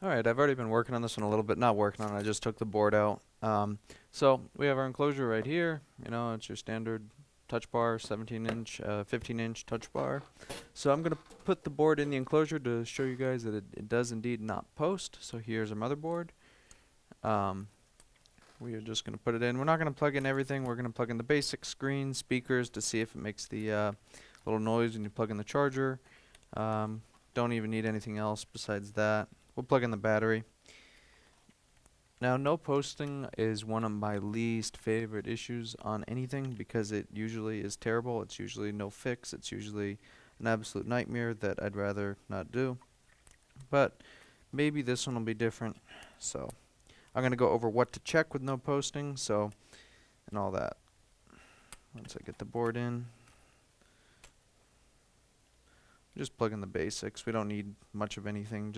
Alright, I've already been working on this one a little bit. Not working on it, I just took the board out. So we have our enclosure right here. You know, it's your standard touch bar, 17 inch, 15 inch touch bar. So I'm going to put the board in the enclosure to show you guys that it does indeed not post. So here's our motherboard. We are just going to put it in. We're not going to plug in everything. We're going to plug in the basic screen, speakers to see if it makes the little noise when you plug in the charger. Don't even need anything else besides that. We'll plug in the battery. Now, no posting is one of my least favorite issues on anything because it usually is terrible. It's usually no fix. It's usually an absolute nightmare that I'd rather not do. But maybe this one will be different. So I'm going to go over what to check with no posting, and all that. Once I get the board in, just plug in the basics. We don't need much of anything.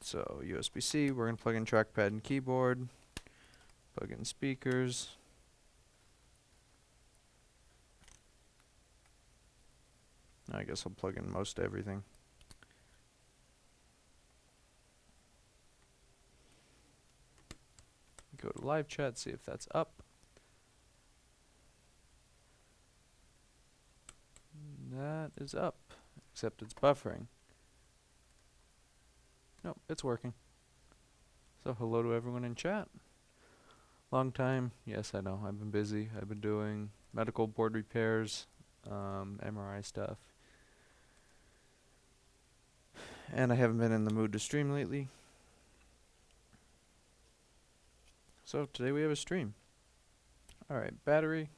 So USB-C, we're going to plug in trackpad and keyboard, plug in speakers. I guess I'll plug in most everything. Go to live chat, see if that's up. That is up, except it's buffering. Nope, it's working. So hello to everyone in chat. Long time. Yes, I know. I've been busy. I've been doing medical board repairs, MRI stuff. And I haven't been in the mood to stream lately. So today we have a stream. Alright, battery.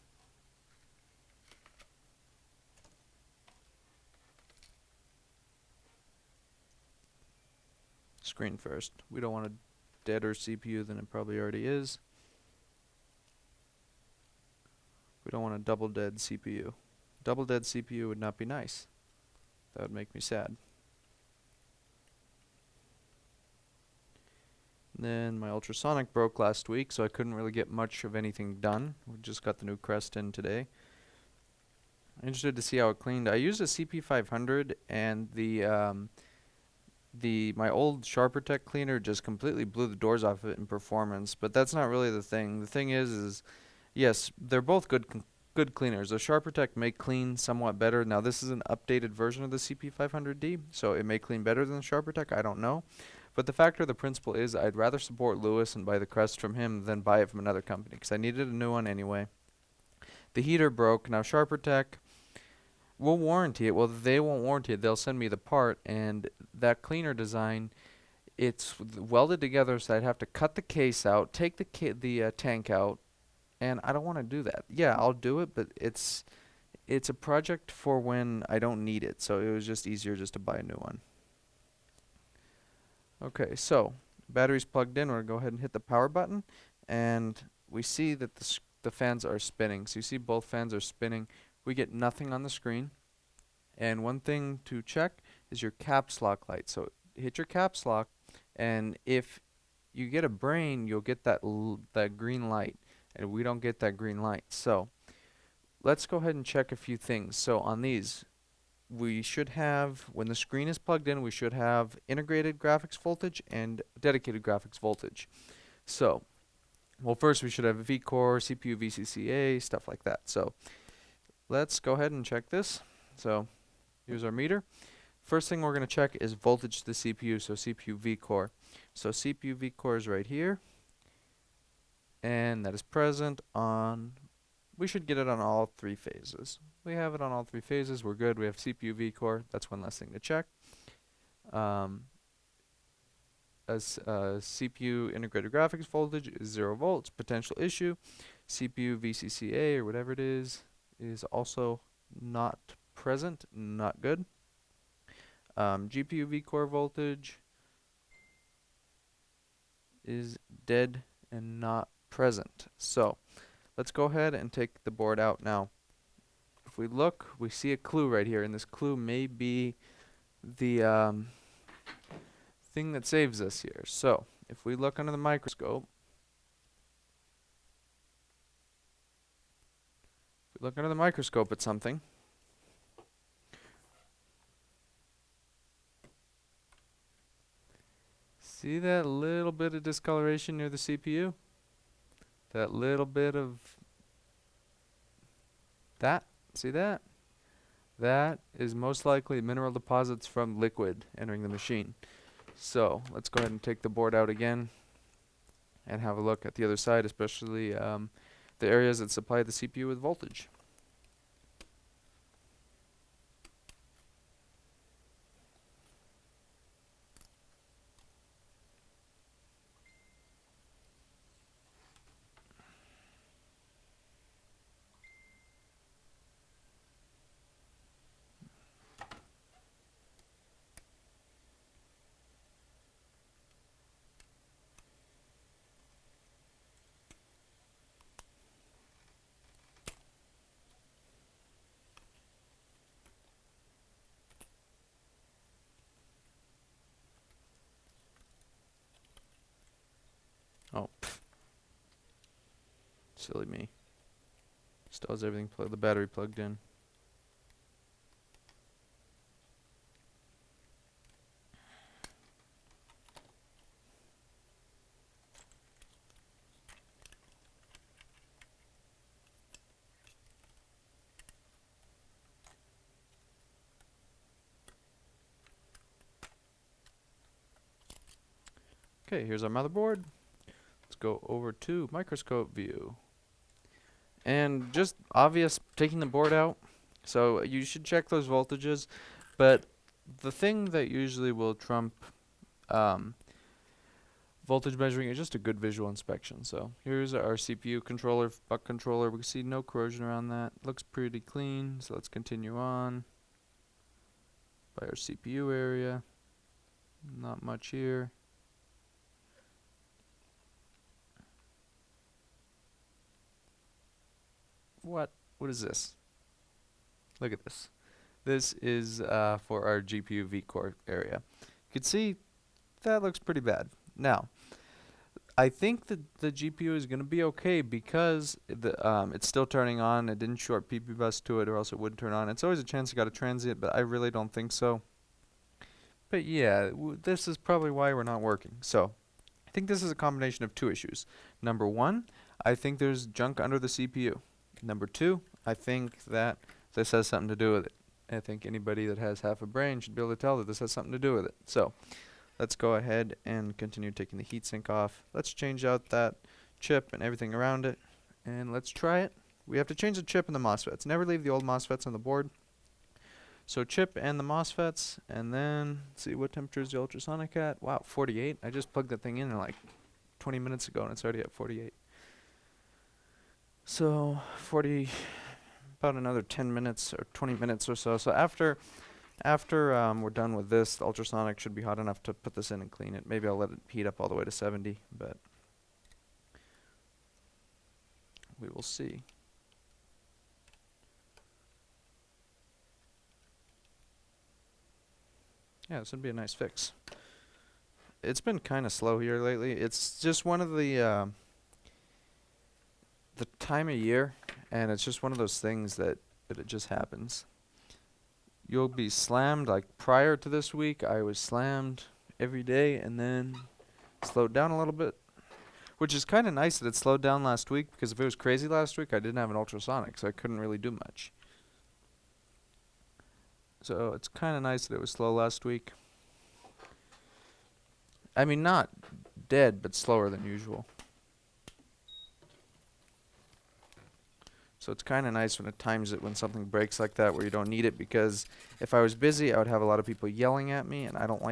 Screen first. We don't want a deader CPU than it probably already is. We don't want a double dead CPU. Double dead CPU would not be nice. That would make me sad. Then my ultrasonic broke last week, so I couldn't really get much of anything done. We just got the new Crest in today. I'm interested to see how it cleaned. I used a CP500, and my old SharperTech cleaner just completely blew the doors off of it in performance. But that's not really the thing. The thing is yes, they're both good cleaners. The SharperTech may clean somewhat better. Now this is an updated version of the CP500D, so it may clean better than the SharperTech. I don't know. But the factor of the principle is I'd rather support Lewis and buy the Crest from him than buy it from another company because I needed a new one anyway. The heater broke. Now SharperTech will warranty it. Well, they won't warranty it. They'll send me the part, and that cleaner design, it's welded together, so I'd have to cut the case out, take the tank out, and I don't want to do that. Yeah, I'll do it, but it's a project for when I don't need it. So it was just easier just to buy a new one. Okay, so battery's plugged in. We're going to go ahead and hit the power button, and we see that the fans are spinning. So you see both fans are spinning. We get nothing on the screen. And one thing to check is your caps lock light. So hit your caps lock, and if you get a brain, you'll get that green light, and we don't get that green light. So let's go ahead and check a few things. So on these, we should have, when the screen is plugged in, we should have integrated graphics voltage and dedicated graphics voltage. So, well, first we should have VCore, CPU VCCA, stuff like that. So let's go ahead and check this. So here's our meter. First thing we're going to check is voltage to the CPU, so CPU VCore. So CPU VCore is right here, and that is present on, we should get it on all three phases. We have it on all three phases. We're good. We have CPU VCore. That's one less thing to check. CPU integrated graphics voltage is 0 volts. Potential issue. CPU VCCA or whatever it is also not present. Not good. GPU VCore voltage is dead and not present. So let's go ahead and take the board out now. If we look, we see a clue right here, and this clue may be the thing that saves us here. So if we look under the microscope, at something, See that little bit of discoloration near the CPU? That little bit of that? See that? That is most likely mineral deposits from liquid entering the machine. So let's go ahead and take the board out again and have a look at the other side, especially the areas that supply the CPU with voltage. Oh, pff. Silly me. Still has everything the battery plugged in. Okay, here's our motherboard. Let's go over to microscope view. And just obvious taking the board out. So you should check those voltages, but the thing that usually will trump voltage measuring is just a good visual inspection. So here's our CPU controller, buck controller. We can see no corrosion around that. Looks pretty clean. So let's continue on by our CPU area. Not much here. What is this? Look at this. This is for our GPU vCore area. You can see that looks pretty bad. Now, I think that the GPU is going to be okay because it's still turning on. It didn't short PP bus to it, or else it would turn on. It's always a chance you got a transient, but I really don't think so. But yeah, this is probably why we're not working. So, I think this is a combination of two issues. Number one, I think there's junk under the CPU. Number two, I think that this has something to do with it. I think anybody that has half a brain should be able to tell that this has something to do with it. So let's go ahead and continue taking the heatsink off. Let's change out that chip and everything around it, and let's try it. We have to change the chip and the MOSFETs. Never leave the old MOSFETs on the board. So chip and the MOSFETs, and then see what temperature is the ultrasonic at. Wow, 48. I just plugged that thing in like 20 minutes ago, and it's already at 48. So 40, about another 10 minutes or 20 minutes or so. So after we're done with this, the ultrasonic should be hot enough to put this in and clean it. Maybe I'll let it heat up all the way to 70, but we will see. Yeah, this would be a nice fix. It's been kind of slow here lately. It's just one of the time of year, and it's just one of those things that it just happens. You'll be slammed, like prior to this week, I was slammed every day and then slowed down a little bit, which is kind of nice that it slowed down last week, because if it was crazy last week, I didn't have an ultrasonic, so I couldn't really do much. So it's kind of nice that it was slow last week. I mean, not dead, but slower than usual. So it's kind of nice when it times it when something breaks like that where you don't need it, because if I was busy, I would have a lot of people yelling at me, and I don't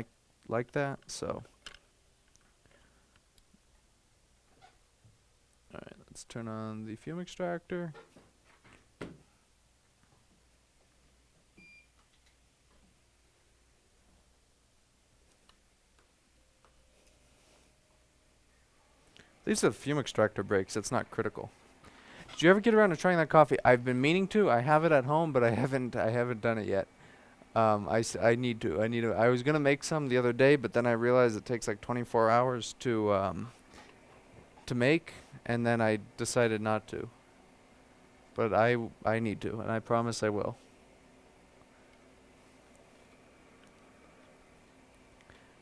like that. So all right, let's turn on the fume extractor. At least the fume extractor breaks. It's not critical. Did you ever get around to trying that coffee? I've been meaning to. I have it at home, but I haven't done it yet. I need to. I was gonna make some the other day, but then I realized it takes like 24 hours to make, and then I decided not to. But I need to, and I promise I will.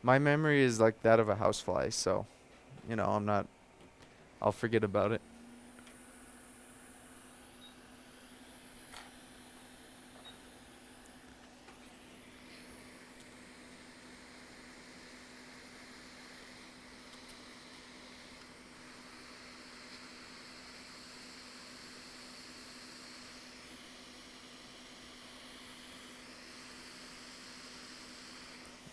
My memory is like that of a housefly, so, I'll forget about it.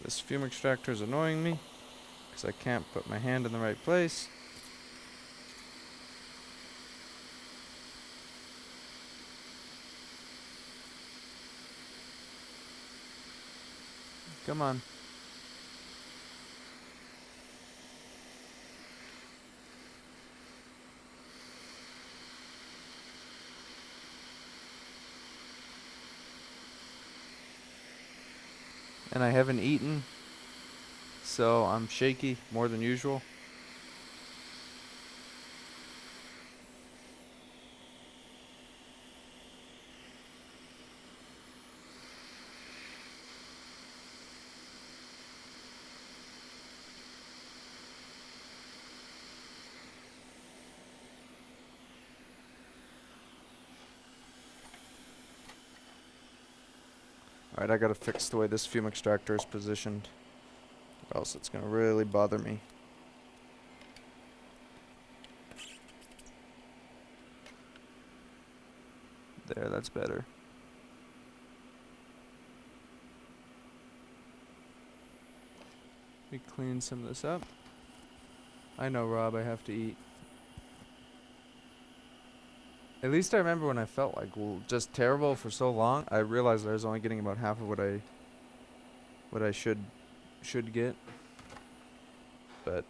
This fume extractor is annoying me because I can't put my hand in the right place. Come on. And I haven't eaten, so I'm shaky more than usual. Alright, I gotta fix the way this fume extractor is positioned, or else it's gonna really bother me. There, that's better. Let me clean some of this up. I know, Rob, I have to eat. At least I remember when I felt like just terrible for so long, I realized I was only getting about half of what I should get. But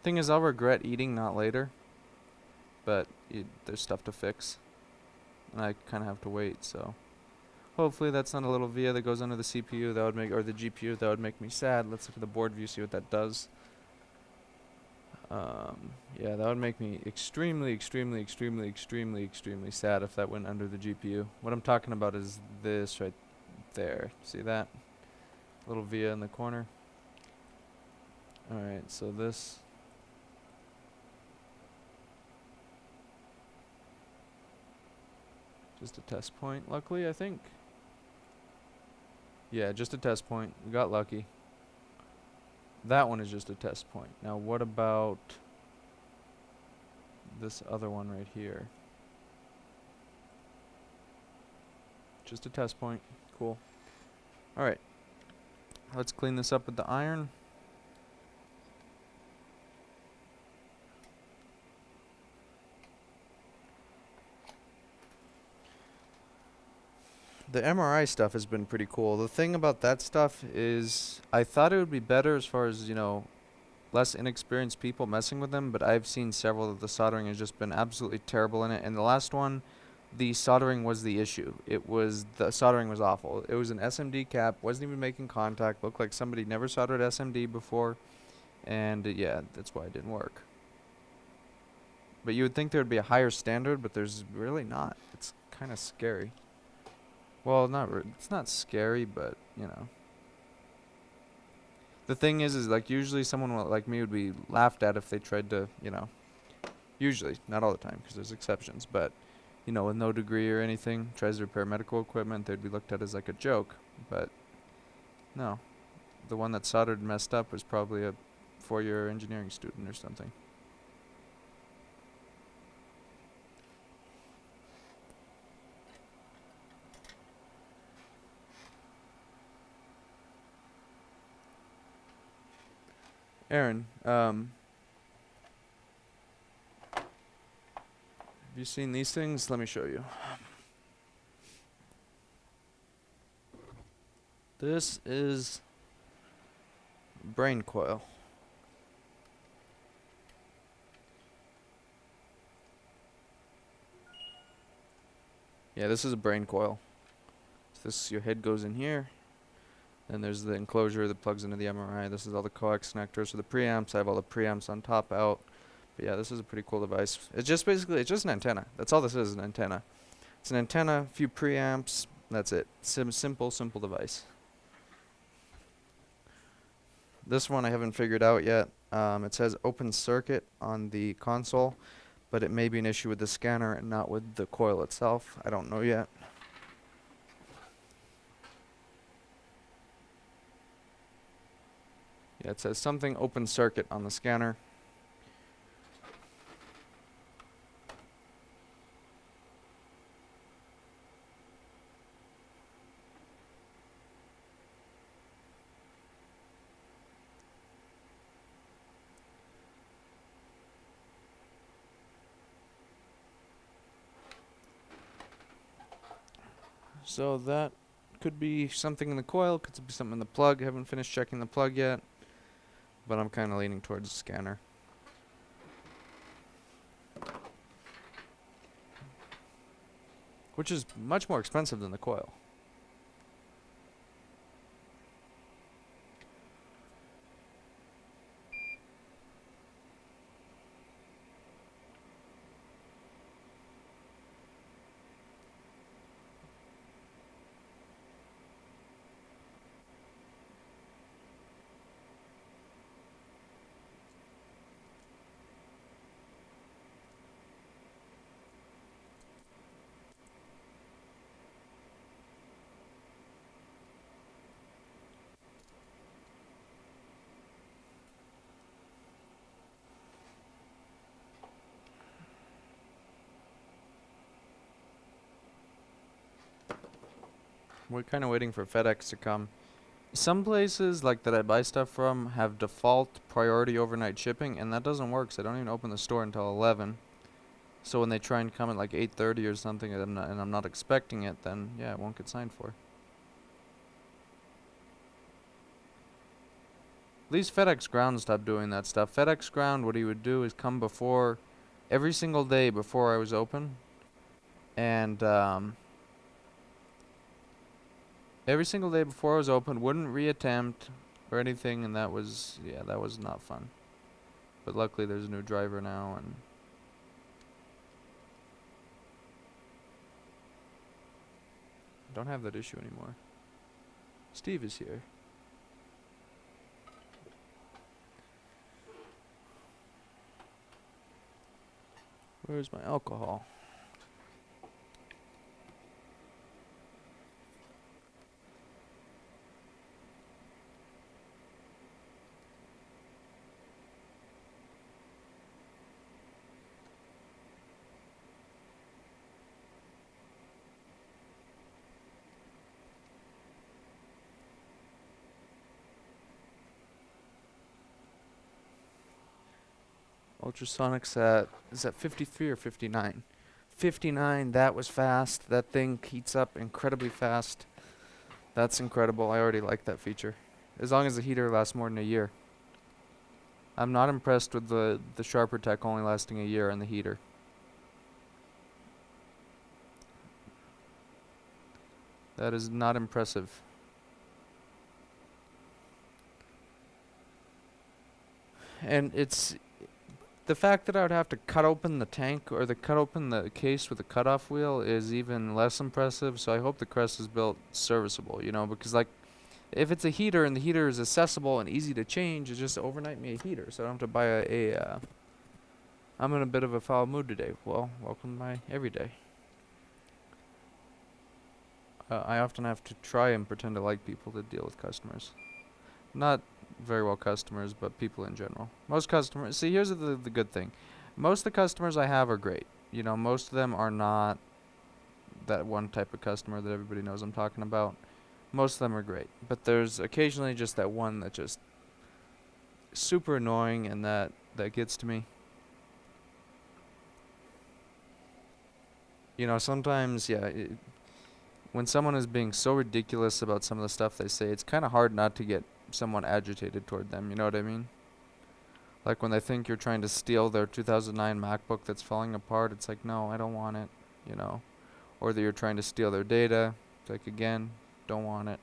thing is, I'll regret eating not later. But there's stuff to fix, and I kind of have to wait. So hopefully that's not a little via that goes under the CPU that would make, or the GPU that would make me sad. Let's look at the board view, see what that does. Yeah, that would make me extremely, extremely, extremely, extremely, extremely sad if that went under the GPU. What I'm talking about is this right there. See that? Little via in the corner. Alright, so this. Just a test point, luckily, I think. Yeah, just a test point. We got lucky. That one is just a test point. Now, what about this other one right here? Just a test point. Cool. Alright. Let's clean this up with the iron. The MRI stuff has been pretty cool. The thing about that stuff is I thought it would be better as far as, less inexperienced people messing with them, but I've seen several that the soldering has just been absolutely terrible in it. And the last one, the soldering was the issue. The soldering was awful. It was an SMD cap, wasn't even making contact, looked like somebody never soldered SMD before, and yeah, that's why it didn't work. But you would think there would be a higher standard, but there's really not. It's kind of scary. Well, it's not scary, but, The thing is like usually someone like me would be laughed at if they tried to, usually, not all the time, because there's exceptions, but, with no degree or anything, tries to repair medical equipment, they'd be looked at as like a joke. But no, the one that soldered and messed up was probably a 4-year engineering student or something. Aaron, have you seen these things? Let me show you. This is brain coil. Yeah, this is a brain coil. So your head goes in here, Then there's the enclosure that plugs into the MRI. This is all the coax connectors for the preamps. I have all the preamps on top out. But yeah, this is a pretty cool device. It's just basically, it's just an antenna. That's all this is, an antenna. It's an antenna, a few preamps, that's it. Simple device. This one I haven't figured out yet. It says open circuit on the console, but it may be an issue with the scanner and not with the coil itself. I don't know yet. Yeah, it says something open circuit on the scanner. So that could be something in the coil, could be something in the plug. I haven't finished checking the plug yet, but I'm kind of leaning towards the scanner. Which is much more expensive than the coil. We're kind of waiting for FedEx to come. Some places, like that I buy stuff from, have default priority overnight shipping, and that doesn't work, so I don't even open the store until 11. So when they try and come at like 8:30 or something, and I'm not expecting it, then yeah, it won't get signed for. At least FedEx Ground stopped doing that stuff. FedEx Ground, what he would do is come before, every single day before I was open, and every single day before I was open, wouldn't reattempt or anything, and that was, yeah, that was not fun. But luckily there's a new driver now, and I don't have that issue anymore. Steve is here. Where's my alcohol? Ultrasonic's is that 53 or 59? 59, that was fast. That thing heats up incredibly fast. That's incredible. I already like that feature. As long as the heater lasts more than a year. I'm not impressed with the Sharper Tech only lasting a year on the heater. That is not impressive. And it's the fact that I would have to cut open the tank or cut open the case with a cutoff wheel is even less impressive. So I hope the Crest is built serviceable, you know, because like if it's a heater and the heater is accessible and easy to change, it's just overnight me a heater, so I don't have to buy I'm in a bit of a foul mood today. Well, welcome to my everyday. I often have to try and pretend to like people to deal with customers. Not very well customers, but people in general. Most customers, see, here's the good thing. Most of the customers I have are great. You know, most of them are not that one type of customer that everybody knows I'm talking about. Most of them are great. But there's occasionally just that one that just super annoying and that gets to me. You know, sometimes, yeah, when someone is being so ridiculous about some of the stuff they say, it's kind of hard not to get someone agitated toward them, you know what I mean? Like when they think you're trying to steal their 2009 MacBook that's falling apart, it's like, no, I don't want it, you know? Or that you're trying to steal their data, it's like, again, don't want it.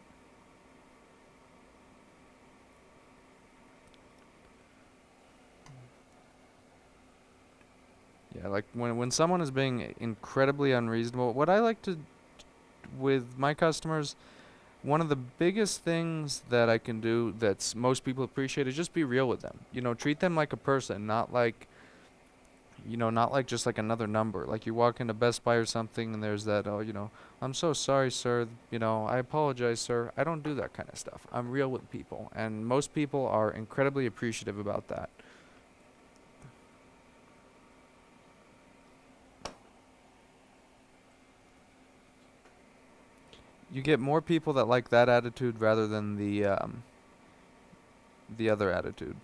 Yeah, like when someone is being incredibly unreasonable, what I like to with my customers, one of the biggest things that I can do that's most people appreciate is just be real with them. You know, treat them like a person, not like, not like just like another number. Like you walk into Best Buy or something and there's that, oh, I'm so sorry, sir. I apologize, sir. I don't do that kind of stuff. I'm real with people, and most people are incredibly appreciative about that. You get more people that like that attitude rather than the other attitude.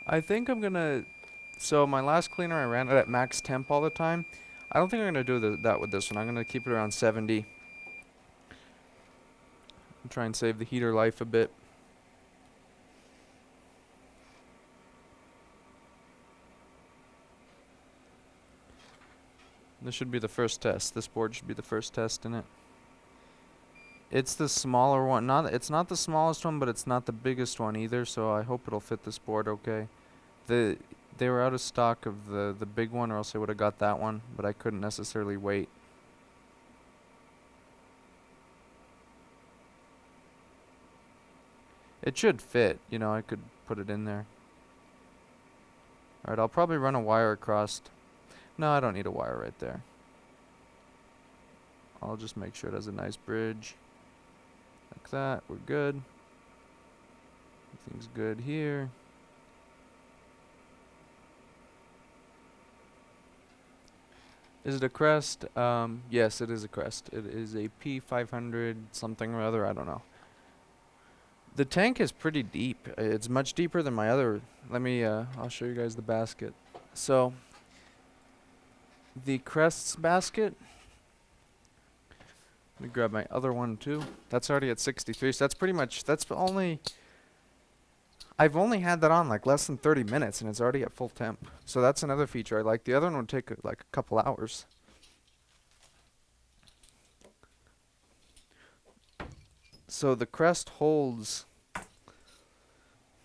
I think I'm gonna. So my last cleaner, I ran it at max temp all the time. I don't think I'm gonna do that with this one. I'm gonna keep it around 70 and try and save the heater life a bit. This should be the first test. This board should be the first test in it. It's the smaller one. It's not the smallest one, but it's not the biggest one either, so I hope it'll fit this board okay. The they were out of stock of the big one, or else I would have got that one, but I couldn't necessarily wait. It should fit, I could put it in there. Alright, I'll probably run a wire across. No, I don't need a wire right there. I'll just make sure it has a nice bridge. Like that, we're good. Everything's good here. Is it a Crest? Yes, it is a Crest. It is a P500 something or other, I don't know. The tank is pretty deep. It's much deeper than my other. I'll show you guys the basket. So, the Crest's basket, let me grab my other one too. That's already at 63, so I've only had that on like less than 30 minutes and it's already at full temp. So that's another feature I like. The other one would take like a couple hours. So the Crest holds.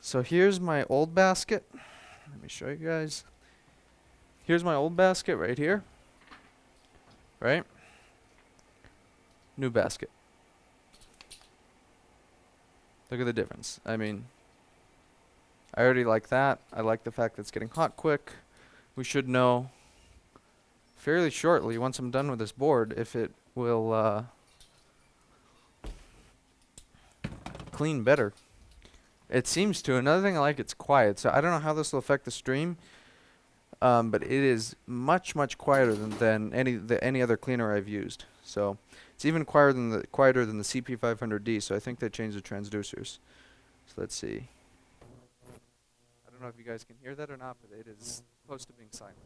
So here's my old basket. Let me show you guys. Here's my old basket right here. Right? New basket. Look at the difference. I mean, I already like that. I like the fact that it's getting hot quick. We should know fairly shortly, once I'm done with this board, if it will clean better. It seems to. Another thing I like, it's quiet. So I don't know how this will affect the stream, but it is much, much quieter than any other cleaner I've used. So it's even quieter than the CP500D. So I think they changed the transducers. So let's see. I don't know if you guys can hear that or not, but it is close to being silent.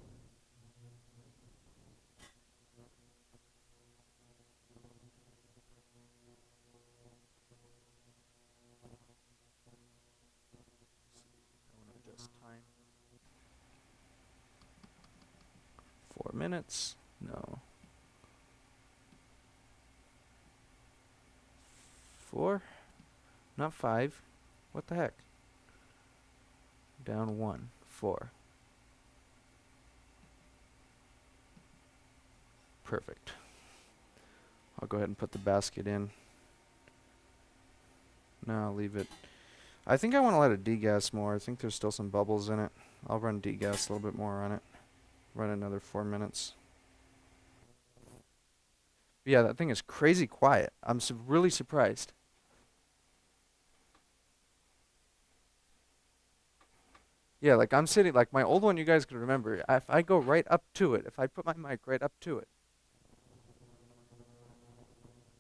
I want to adjust time. 4 minutes. No. 4? Not 5. What the heck? Down 1. 4. Perfect. I'll go ahead and put the basket in. No, I'll leave it. I think I want to let it degas more. I think there's still some bubbles in it. I'll run degas a little bit more on it. Run another 4 minutes. But yeah, that thing is crazy quiet. I'm really surprised. Yeah, like I'm sitting, like my old one you guys could remember. If I go right up to it, if I put my mic right up to it,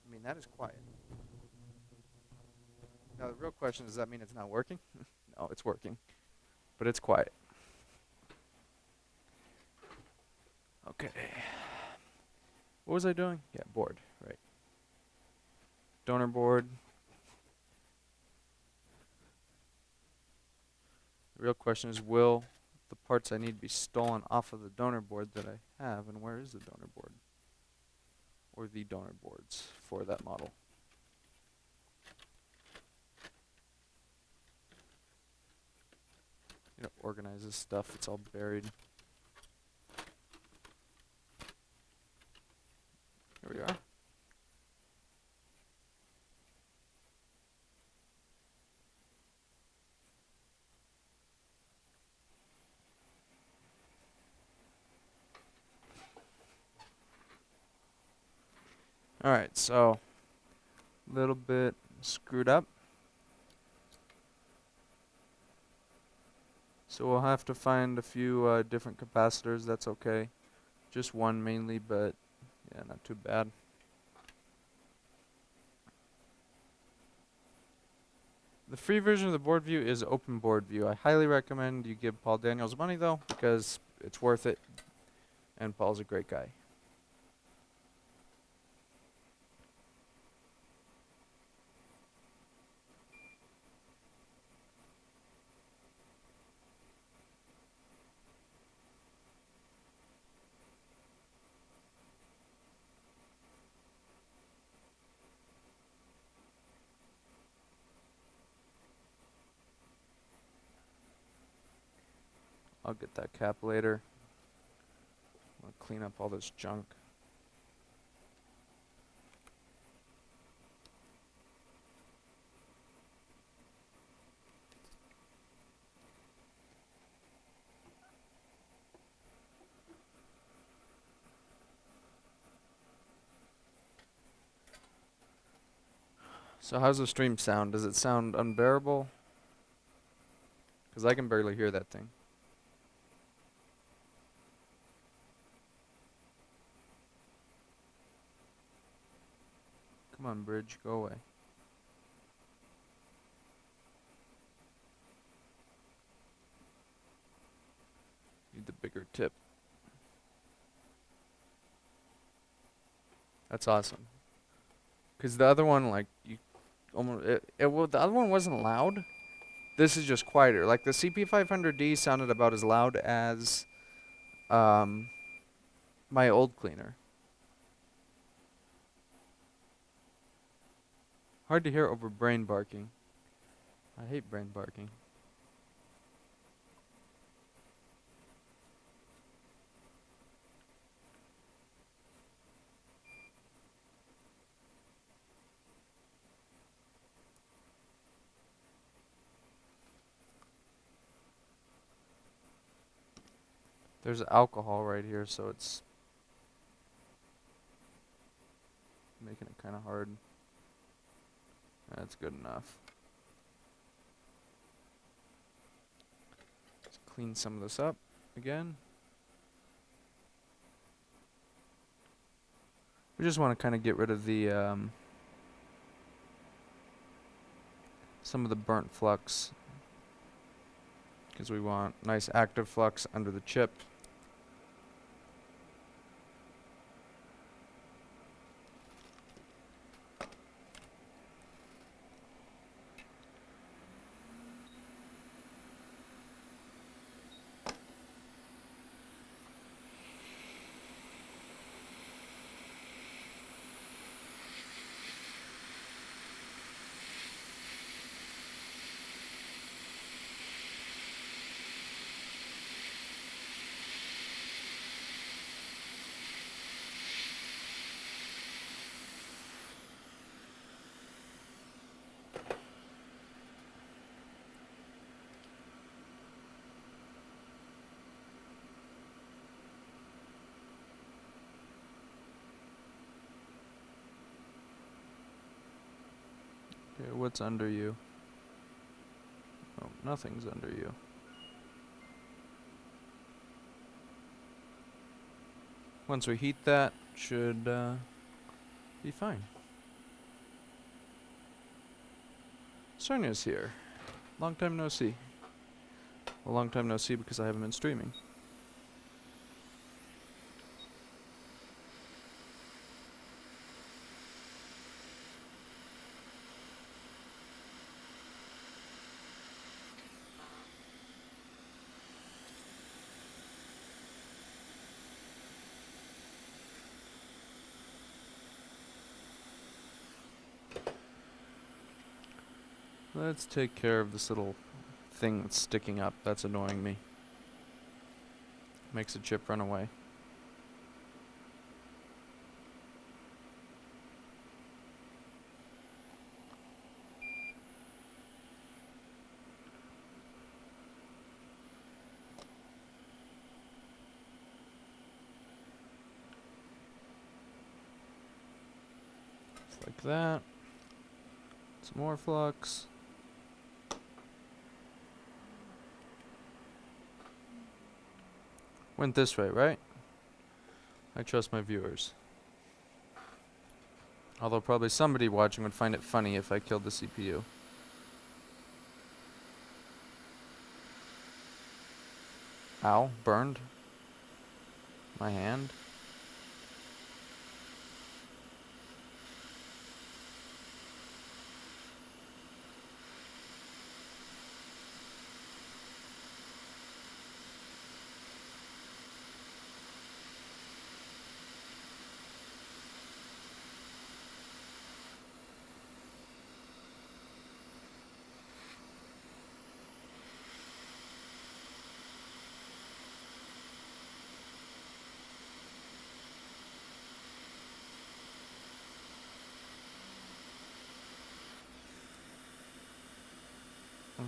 I mean, that is quiet. Now, the real question is, does that mean it's not working? Oh, it's working, but it's quiet. Okay. What was I doing? Yeah, board, right. Donor board. The real question is, will the parts I need be stolen off of the donor board that I have, and where is the donor board? Or the donor boards for that model? You know, organize this stuff, it's all buried. Here we are. Alright, so a little bit screwed up. So we'll have to find a few different capacitors, that's okay. Just one mainly, but yeah, not too bad. The free version of the board view is Open Board View. I highly recommend you give Paul Daniels money though, because it's worth it, and Paul's a great guy. I'll get that cap later. I'll clean up all this junk. So how's the stream sound? Does it sound unbearable? Because I can barely hear that thing. Come on, bridge, go away. Need the bigger tip. That's awesome. Because the other one, like, you almost, well, the other one wasn't loud. This is just quieter. Like, the CP500D sounded about as loud as my old cleaner. Hard to hear over brain barking. I hate brain barking. There's alcohol right here, so it's making it kind of hard. That's good enough. Let's clean some of this up again. We just want to kind of get rid of the some of the burnt flux, because we want nice active flux under the chip. Okay, what's under you? Oh, nothing's under you. Once we heat that, should be fine. Sonia's here. Long time no see. A long time no see because I haven't been streaming. Let's take care of this little thing that's sticking up. That's annoying me. Makes a chip run away. Just like that. Some more flux. Went this way, right? I trust my viewers. Although probably somebody watching would find it funny if I killed the CPU. Ow, burned. My hand.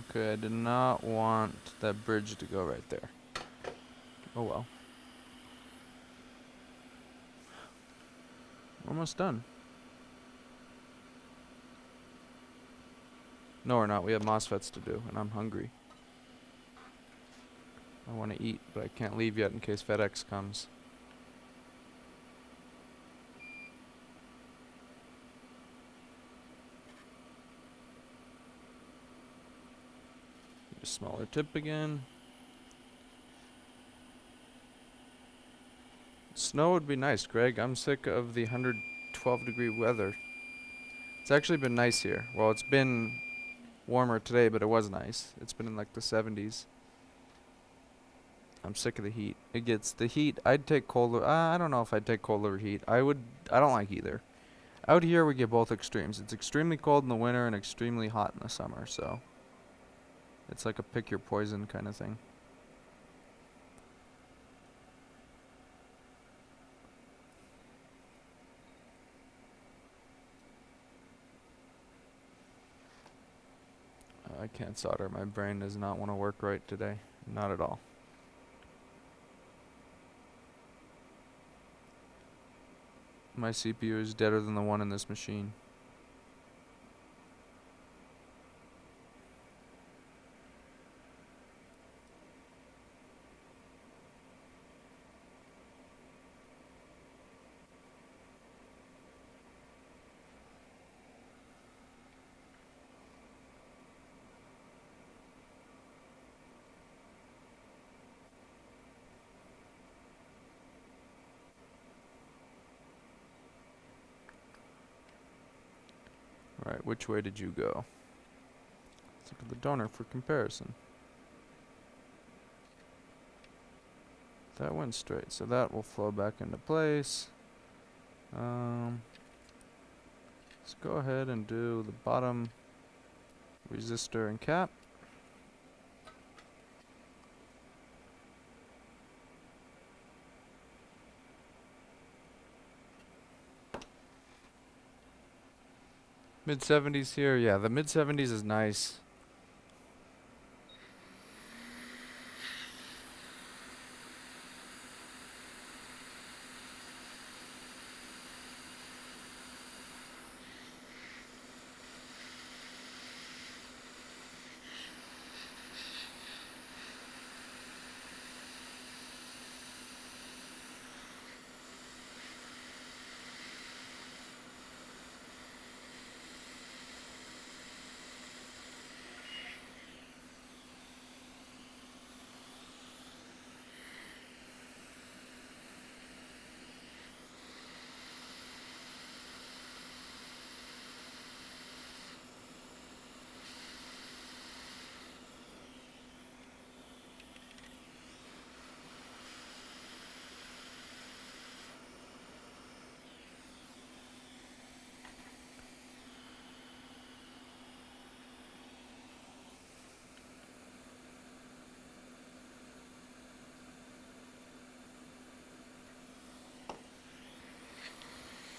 Okay, I did not want that bridge to go right there. Oh well. Almost done. No, we're not. We have MOSFETs to do, and I'm hungry. I want to eat, but I can't leave yet in case FedEx comes. A smaller tip again. Snow would be nice, Greg. I'm sick of the 112-degree weather. It's actually been nice here. Well, it's been warmer today, but it was nice. It's been in like the 70s. I'm sick of the heat. It gets the heat. I'd take cold. I don't know if I'd take cold over heat. I don't like either. Out here we get both extremes. It's extremely cold in the winter and extremely hot in the summer. So it's like a pick your poison kind of thing. I can't solder. My brain does not want to work right today. Not at all. My CPU is deader than the one in this machine. Alright, which way did you go? Let's look at the donor for comparison. That went straight, so that will flow back into place. Let's go ahead and do the bottom resistor and cap. Mid-70s here, yeah, the mid-70s is nice.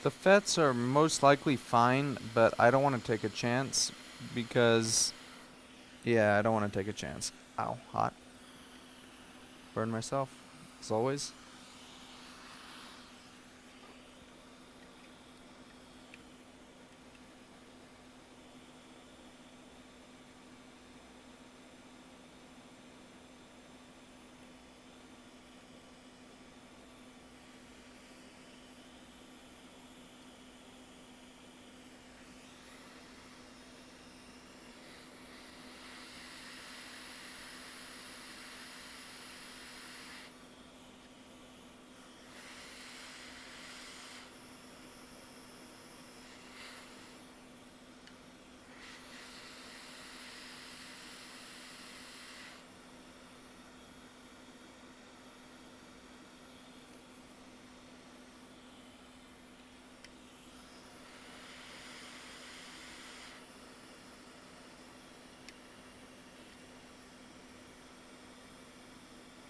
The FETs are most likely fine, but I don't want to take a chance because, yeah, I don't want to take a chance. Ow, hot. Burn myself, as always.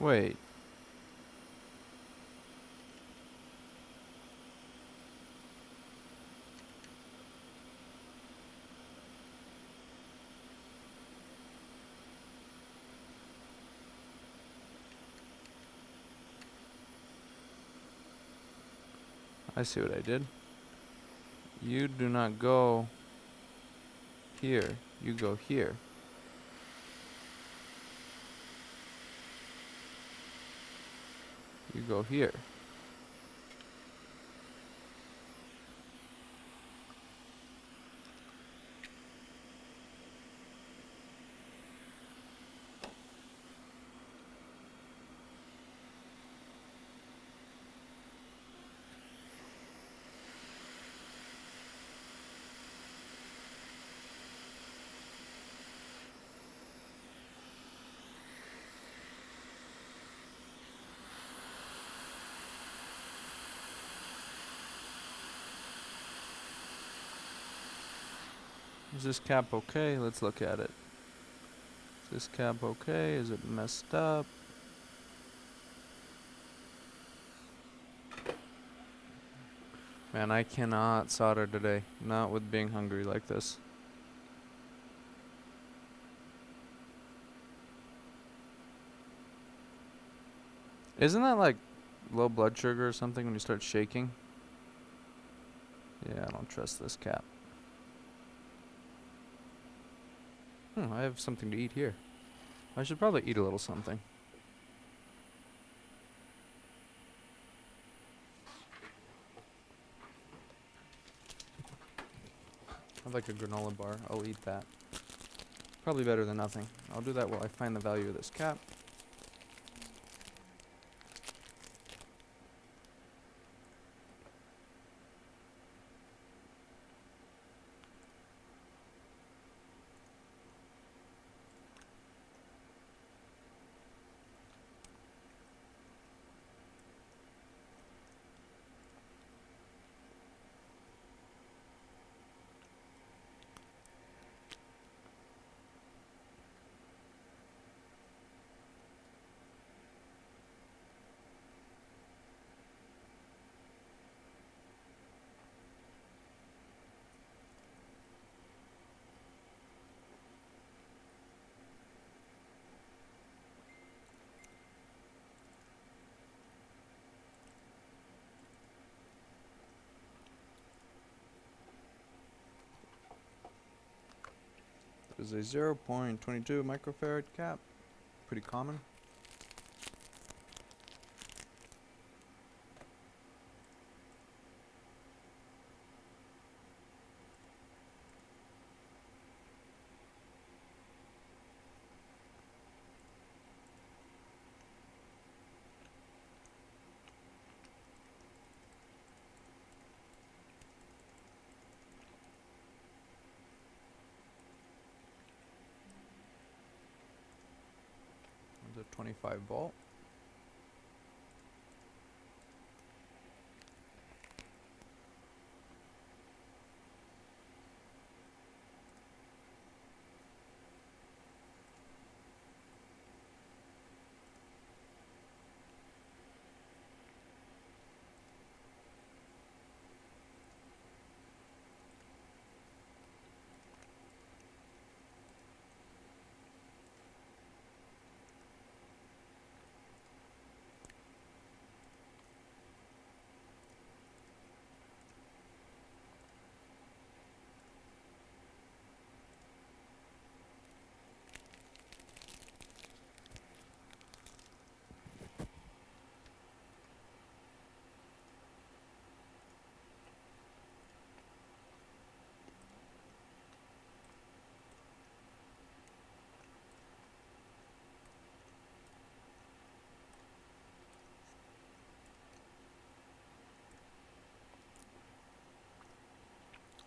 Wait. I see what I did. You do not go here. You go here. You go here. Is this cap okay? Let's look at it. Is this cap okay? Is it messed up? Man, I cannot solder today. Not with being hungry like this. Isn't that like low blood sugar or something when you start shaking? Yeah, I don't trust this cap. I have something to eat here. I should probably eat a little something. I'd like a granola bar. I'll eat that. Probably better than nothing. I'll do that while I find the value of this cap. There's a 0.22 microfarad cap. Pretty common. There's a 25 volt.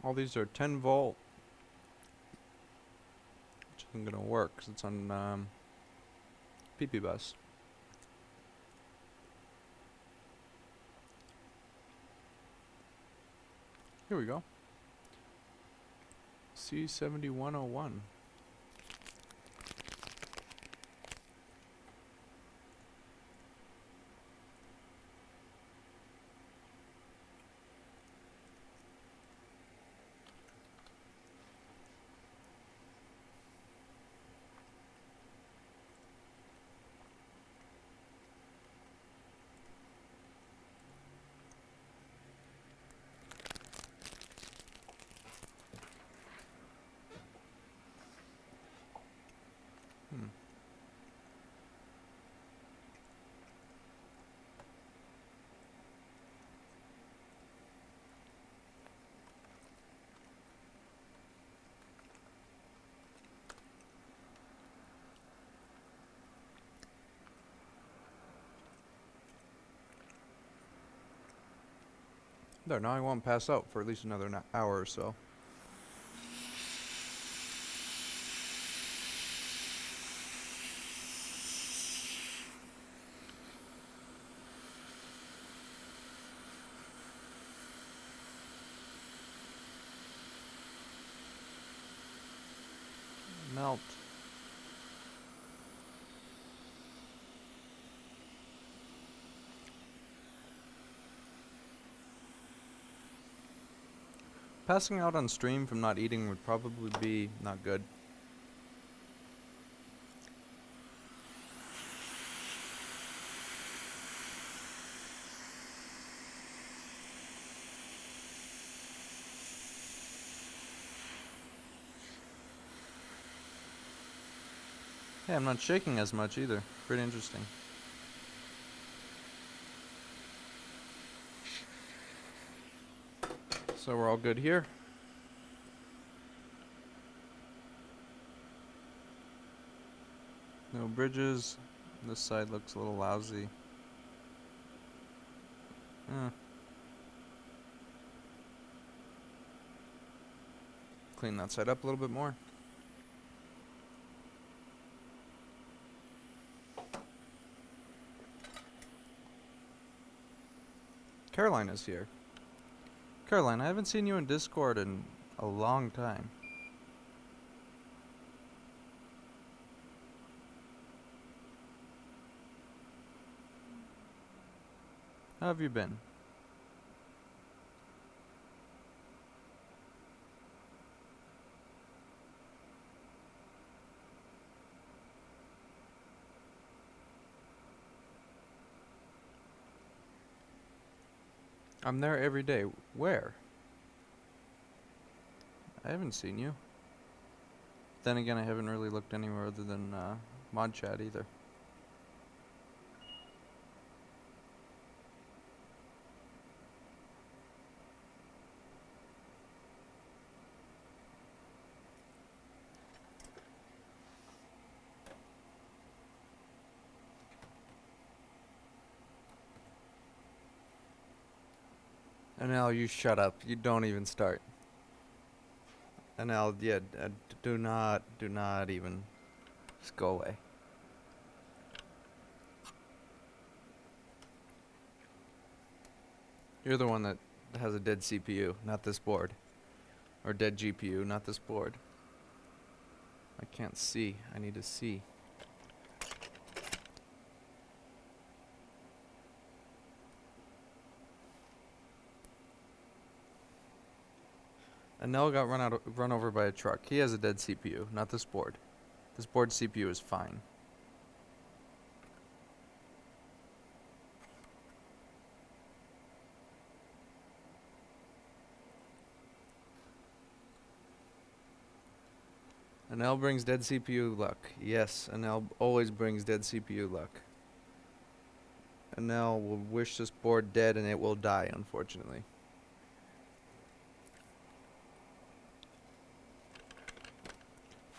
All these are 10 volt, which isn't gonna work because it's on PP bus. Here we go. C7101. There, now I won't pass out for at least another hour or so. Melt. Passing out on stream from not eating would probably be not good. Yeah, I'm not shaking as much either. Pretty interesting. So we're all good here. No bridges. This side looks a little lousy. Clean that side up a little bit more. Caroline is here. Caroline, I haven't seen you in Discord in a long time. How have you been? I'm there every day. Where? I haven't seen you. Then again, I haven't really looked anywhere other than mod chat either. Anel, you shut up. You don't even start. Anel, yeah, do not even. Just go away. You're the one that has a dead CPU, not this board. Or dead GPU, not this board. I can't see. I need to see. Anel got run over by a truck. He has a dead CPU, not this board. This board CPU is fine. Anel brings dead CPU luck. Yes, Anel always brings dead CPU luck. Anel will wish this board dead and it will die, unfortunately.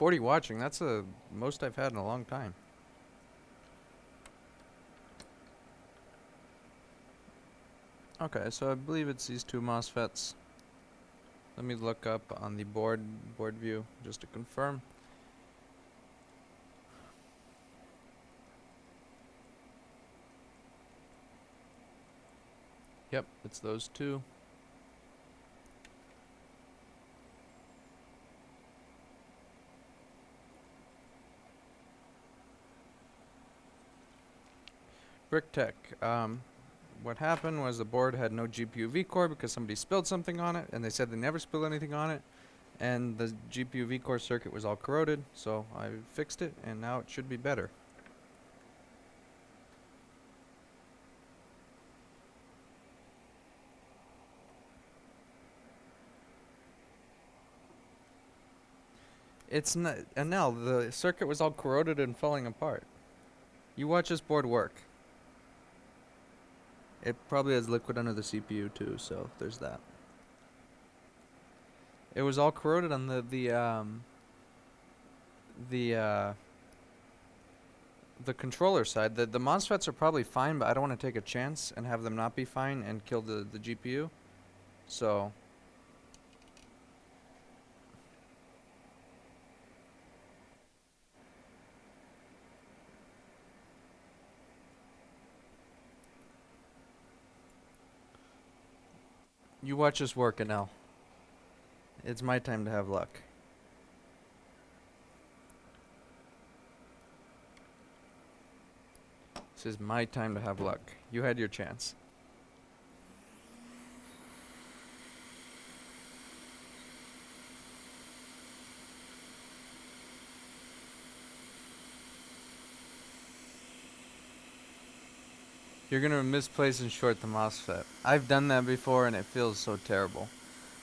$40 watching, that's the most I've had in a long time. Okay, so I believe it's these two MOSFETs. Let me look up on the board view just to confirm. Yep, it's those two. BrickTech. What happened was the board had no GPU vCore because somebody spilled something on it, and they said they never spilled anything on it, and the GPU vCore circuit was all corroded, so I fixed it, and now it should be better. It's not, Anel, the circuit was all corroded and falling apart. You watch this board work. It probably has liquid under the CPU too, so there's that. It was all corroded on the controller side. The MOSFETs are probably fine, but I don't want to take a chance and have them not be fine and kill the GPU. So you watch this work, Anel. It's my time to have luck. This is my time to have luck. You had your chance. You're gonna misplace and short the MOSFET. I've done that before and it feels so terrible.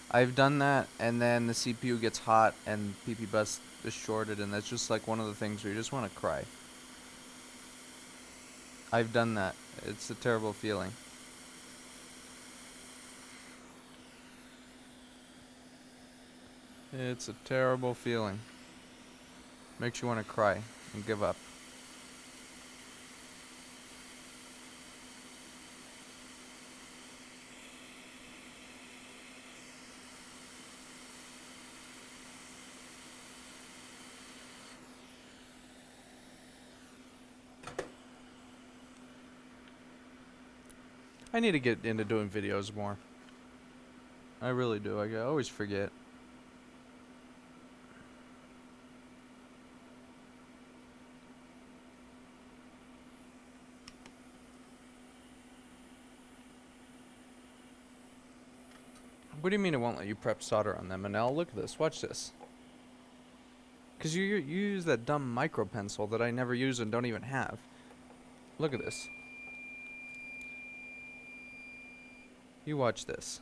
I've done that and then the CPU gets hot and PP bus is shorted, and that's just like one of the things where you just want to cry. I've done that. It's a terrible feeling. It's a terrible feeling. Makes you want to cry and give up. I need to get into doing videos more. I really do. I always forget. What do you mean it won't let you prep solder on them? Manel, look at this. Watch this. Because you use that dumb micro pencil that I never use and don't even have. Look at this. You watch this.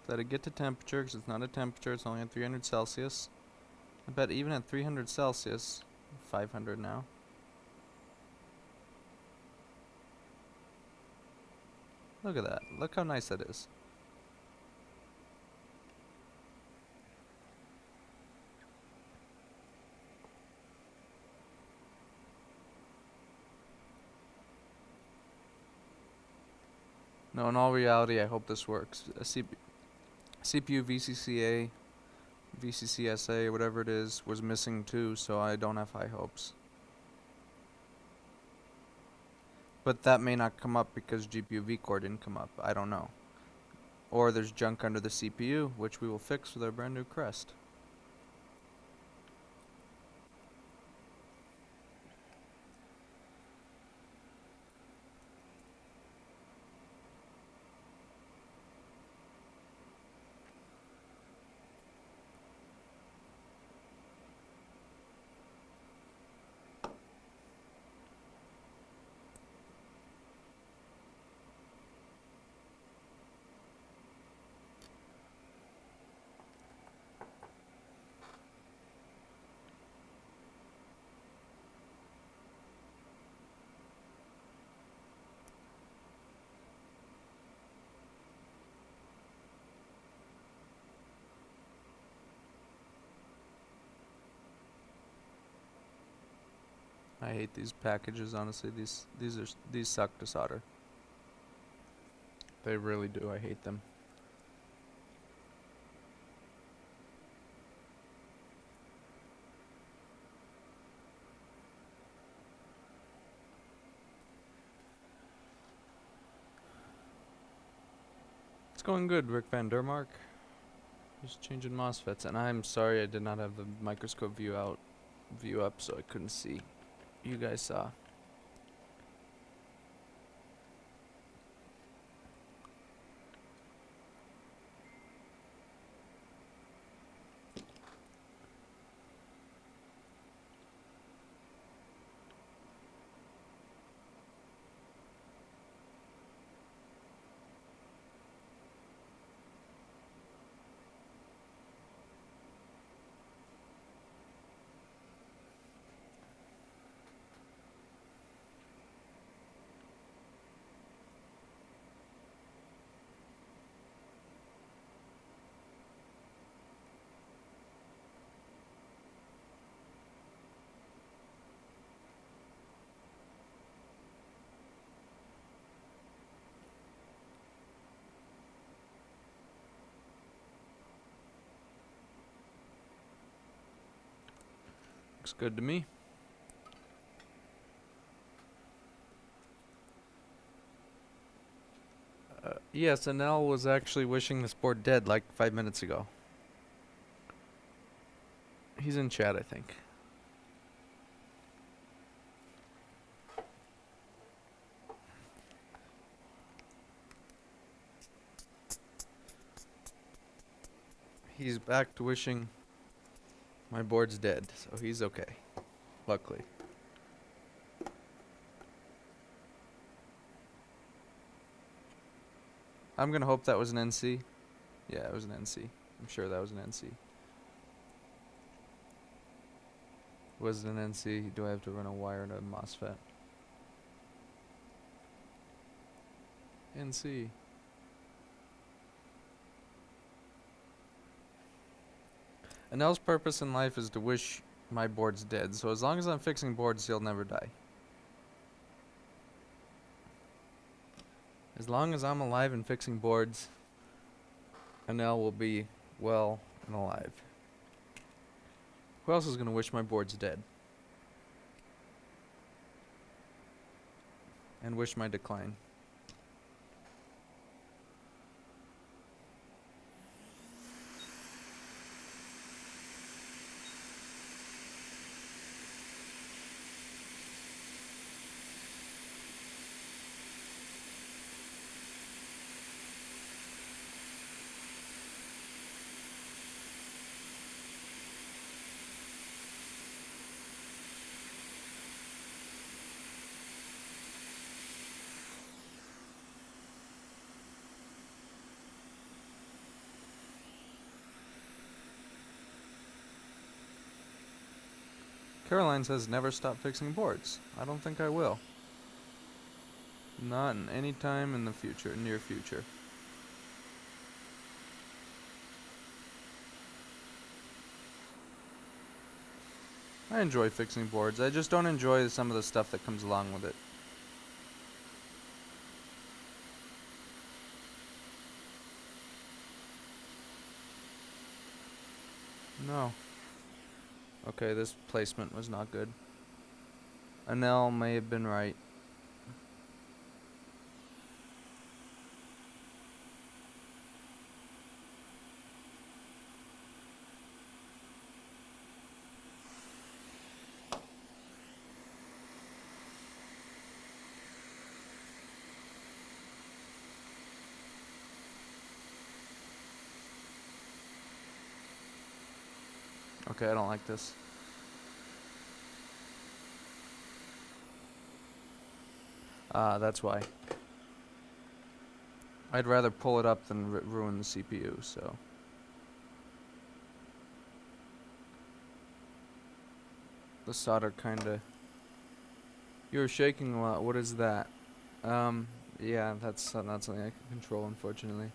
Let it get to temperature, because it's not a temperature, it's only at 300 Celsius. I bet even at 300 Celsius, 500 now. Look at that. Look how nice that is. No, in all reality, I hope this works. CPU VCCA, VCCSA, whatever it is, was missing too, so I don't have high hopes. But that may not come up because GPU vCore didn't come up. I don't know. Or there's junk under the CPU, which we will fix with our brand new Crest. I hate these packages, honestly. These suck to solder. They really do. I hate them. It's going good, Rick Van der Mark. Just changing MOSFETs, and I'm sorry I did not have the microscope view up, so I couldn't see. You guys saw. Looks good to me. Yes, Anel was actually wishing this board dead like 5 minutes ago. He's in chat, I think. He's back to wishing my board's dead, so he's okay. Luckily. I'm gonna hope that was an NC. Yeah, it was an NC. I'm sure that was an NC. Was it an NC? Do I have to run a wire and a MOSFET? NC. Anel's purpose in life is to wish my board's dead, so as long as I'm fixing boards, he'll never die. As long as I'm alive and fixing boards, Anel will be well and alive. Who else is gonna wish my board's dead? And wish my decline? Caroline says never stop fixing boards. I don't think I will. Not in any time in the future, near future. I enjoy fixing boards. I just don't enjoy some of the stuff that comes along with it. No. Okay, this placement was not good. Anel may have been right. Okay, I don't like this. That's why. I'd rather pull it up than ruin the CPU, so. The solder kinda... You're shaking a lot, what is that? Yeah, that's not something I can control, unfortunately.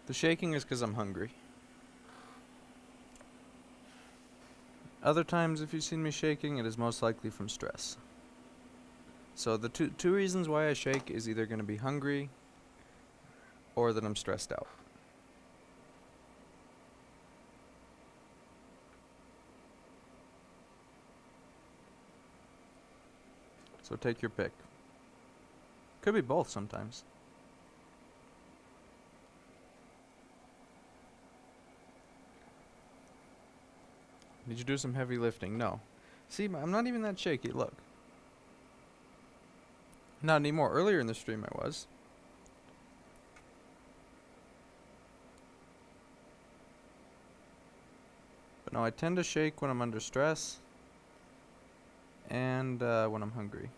The shaking is 'cause I'm hungry. Other times, if you've seen me shaking, it is most likely from stress. So the two reasons why I shake is either going to be hungry or that I'm stressed out. So take your pick. Could be both sometimes. Did you do some heavy lifting? No. See, I'm not even that shaky, look. Not anymore. Earlier in the stream I was. But no, I tend to shake when I'm under stress and when I'm hungry.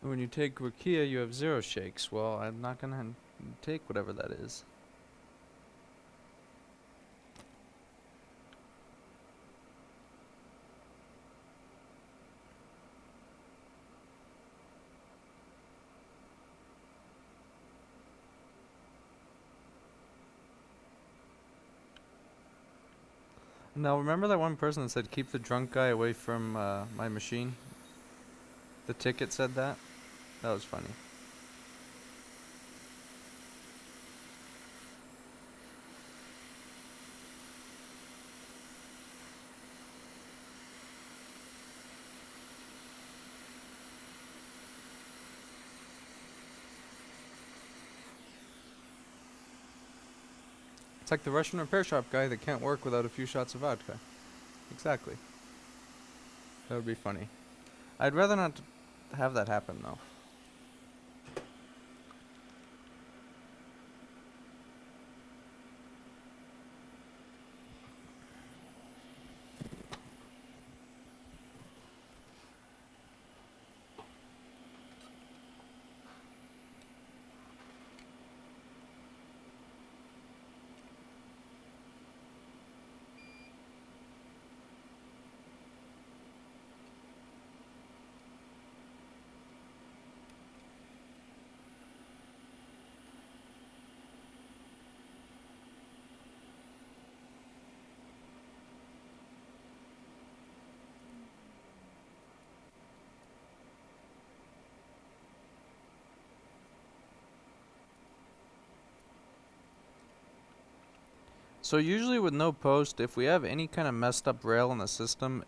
When you take Rukia, you have 0 shakes. Well, I'm not gonna take whatever that is. Now, remember that one person that said, keep the drunk guy away from my machine? The ticket said that? That was funny. It's like the Russian repair shop guy that can't work without a few shots of vodka. Exactly. That would be funny. I'd rather not have that happen, though. So usually with no post, if we have any kind of messed up rail in the system,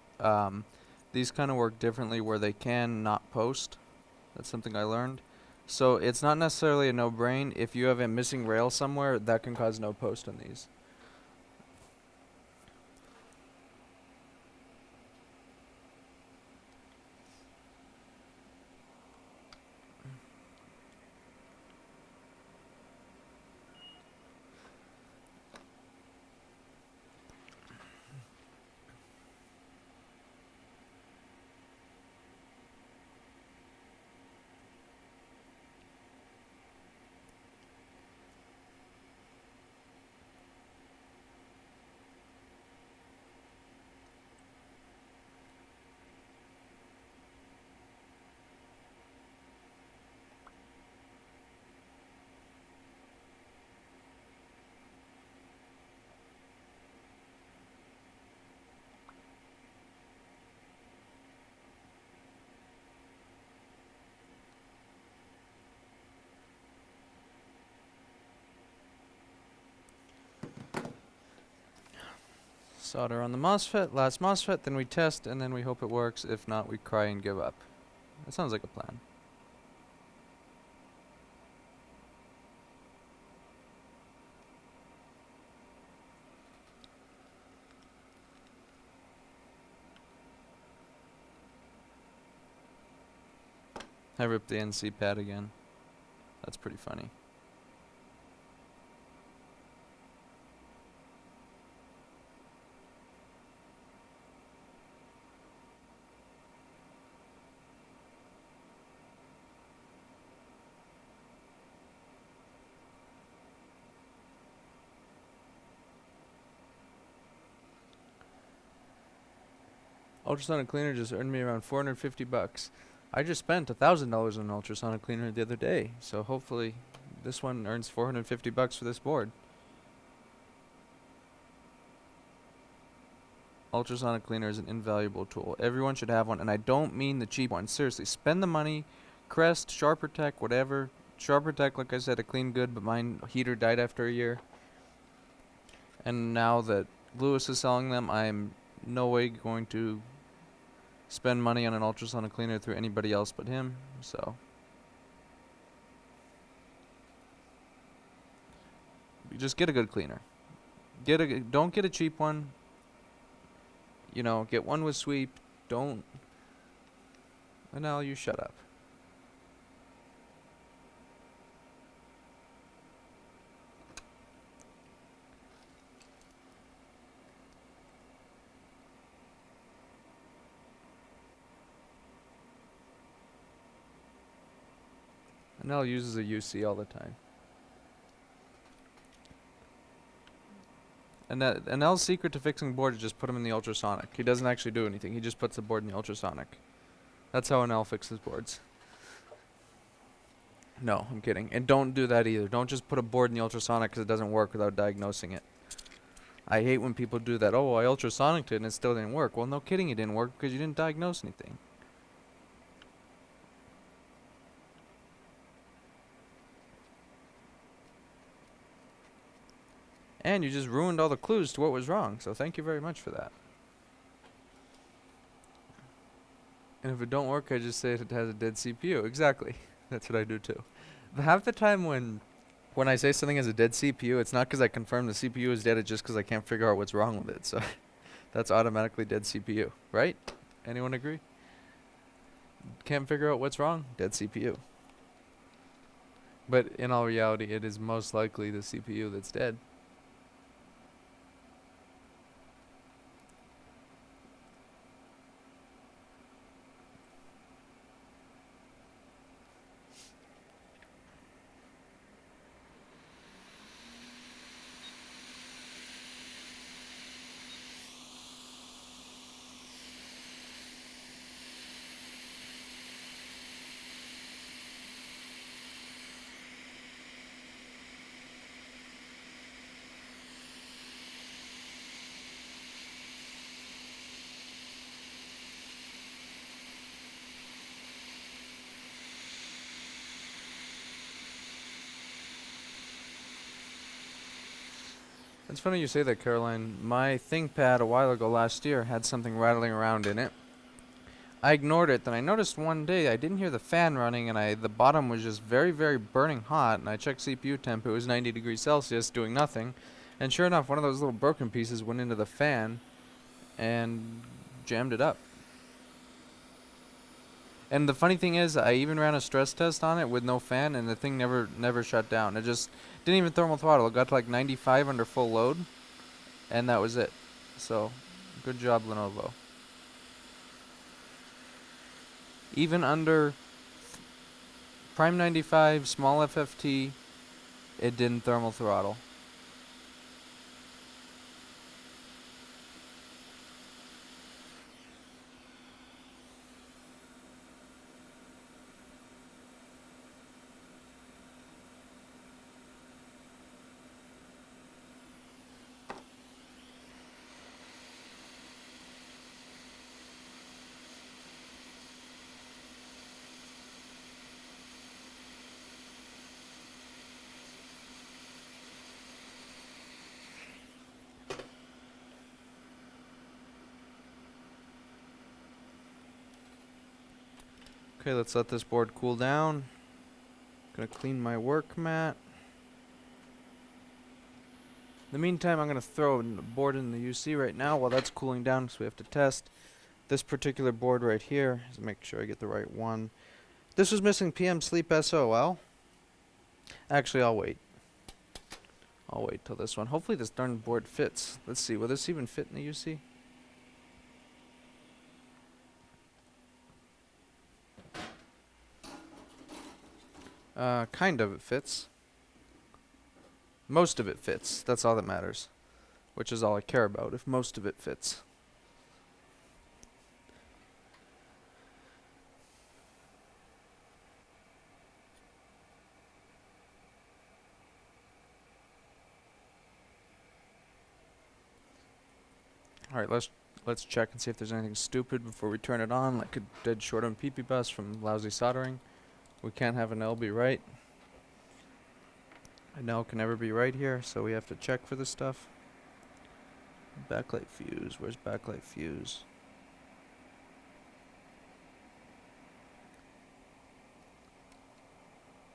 these kind of work differently where they can not post. That's something I learned. So it's not necessarily a no-brain. If you have a missing rail somewhere, that can cause no post on these. Solder on the MOSFET, last MOSFET, then we test, and then we hope it works. If not, we cry and give up. That sounds like a plan. I ripped the NC pad again. That's pretty funny. Ultrasonic cleaner just earned me around 450 bucks. I just spent $1,000 on an ultrasonic cleaner the other day, so hopefully this one earns 450 bucks for this board. Ultrasonic cleaner is an invaluable tool. Everyone should have one, and I don't mean the cheap one. Seriously, spend the money. Crest, SharperTech, whatever. SharperTech, like I said, a clean good, but mine heater died after a year. And now that Lewis is selling them, I'm no way going to spend money on an ultrasonic cleaner through anybody else but him. So you just get a good cleaner. Don't get a cheap one. You know, get one with sweep. Don't. And now you shut up. And Nell uses a UC all the time. And Nell's secret to fixing board is just put him in the ultrasonic. He doesn't actually do anything. He just puts the board in the ultrasonic. That's how Nell fixes boards. No, I'm kidding. And don't do that either. Don't just put a board in the ultrasonic because it doesn't work without diagnosing it. I hate when people do that. Oh, I ultrasonicked it and it still didn't work. Well, no kidding, it didn't work because you didn't diagnose anything. And you just ruined all the clues to what was wrong, so thank you very much for that. And if it don't work, I just say it has a dead CPU. Exactly. That's what I do too. But half the time when I say something has a dead CPU, it's not because I confirm the CPU is dead, it's just because I can't figure out what's wrong with it. So that's automatically dead CPU, right? Anyone agree? Can't figure out what's wrong? Dead CPU. But in all reality, it is most likely the CPU that's dead. It's funny you say that, Caroline. My ThinkPad a while ago last year had something rattling around in it. I ignored it, then I noticed one day I didn't hear the fan running and the bottom was just very, very burning hot, and I checked CPU temp, it was 90 degrees Celsius doing nothing. And sure enough, one of those little broken pieces went into the fan and jammed it up. And the funny thing is, I even ran a stress test on it with no fan, and the thing never shut down. It just didn't even thermal throttle. It got to like 95 under full load, and that was it. So, good job, Lenovo. Even under Prime 95, small FFT, it didn't thermal throttle. Okay, let's let this board cool down. Gonna clean my work mat. In the meantime, I'm gonna throw a board in the UC right now while that's cooling down, so we have to test this particular board right here. Just make sure I get the right one. This was missing PM Sleep SOL. Actually, I'll wait. I'll wait till this one. Hopefully this darn board fits. Let's see, will this even fit in the UC? Kind of it fits. Most of it fits. That's all that matters. Which is all I care about, if most of it fits. Alright, let's check and see if there's anything stupid before we turn it on, like a dead short on PP bus from lousy soldering. We can't have an L be right. An L can never be right here, so we have to check for this stuff. Backlight fuse. Where's backlight fuse?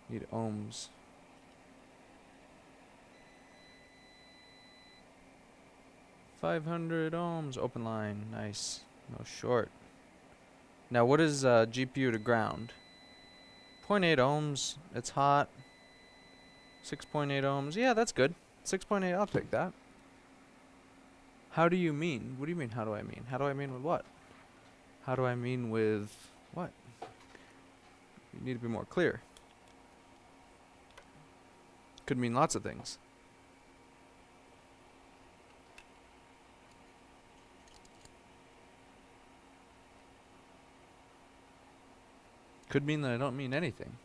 Need ohms. $500 ohms. Open line. Nice. No short. Now what is GPU to ground? 0.8 ohms. It's hot. 6.8 ohms. Yeah, that's good. 6.8. I'll take that. How do you mean? What do you mean, how do I mean? How do I mean with what? How do I mean with what? You need to be more clear. Could mean lots of things. Could mean that I don't mean anything.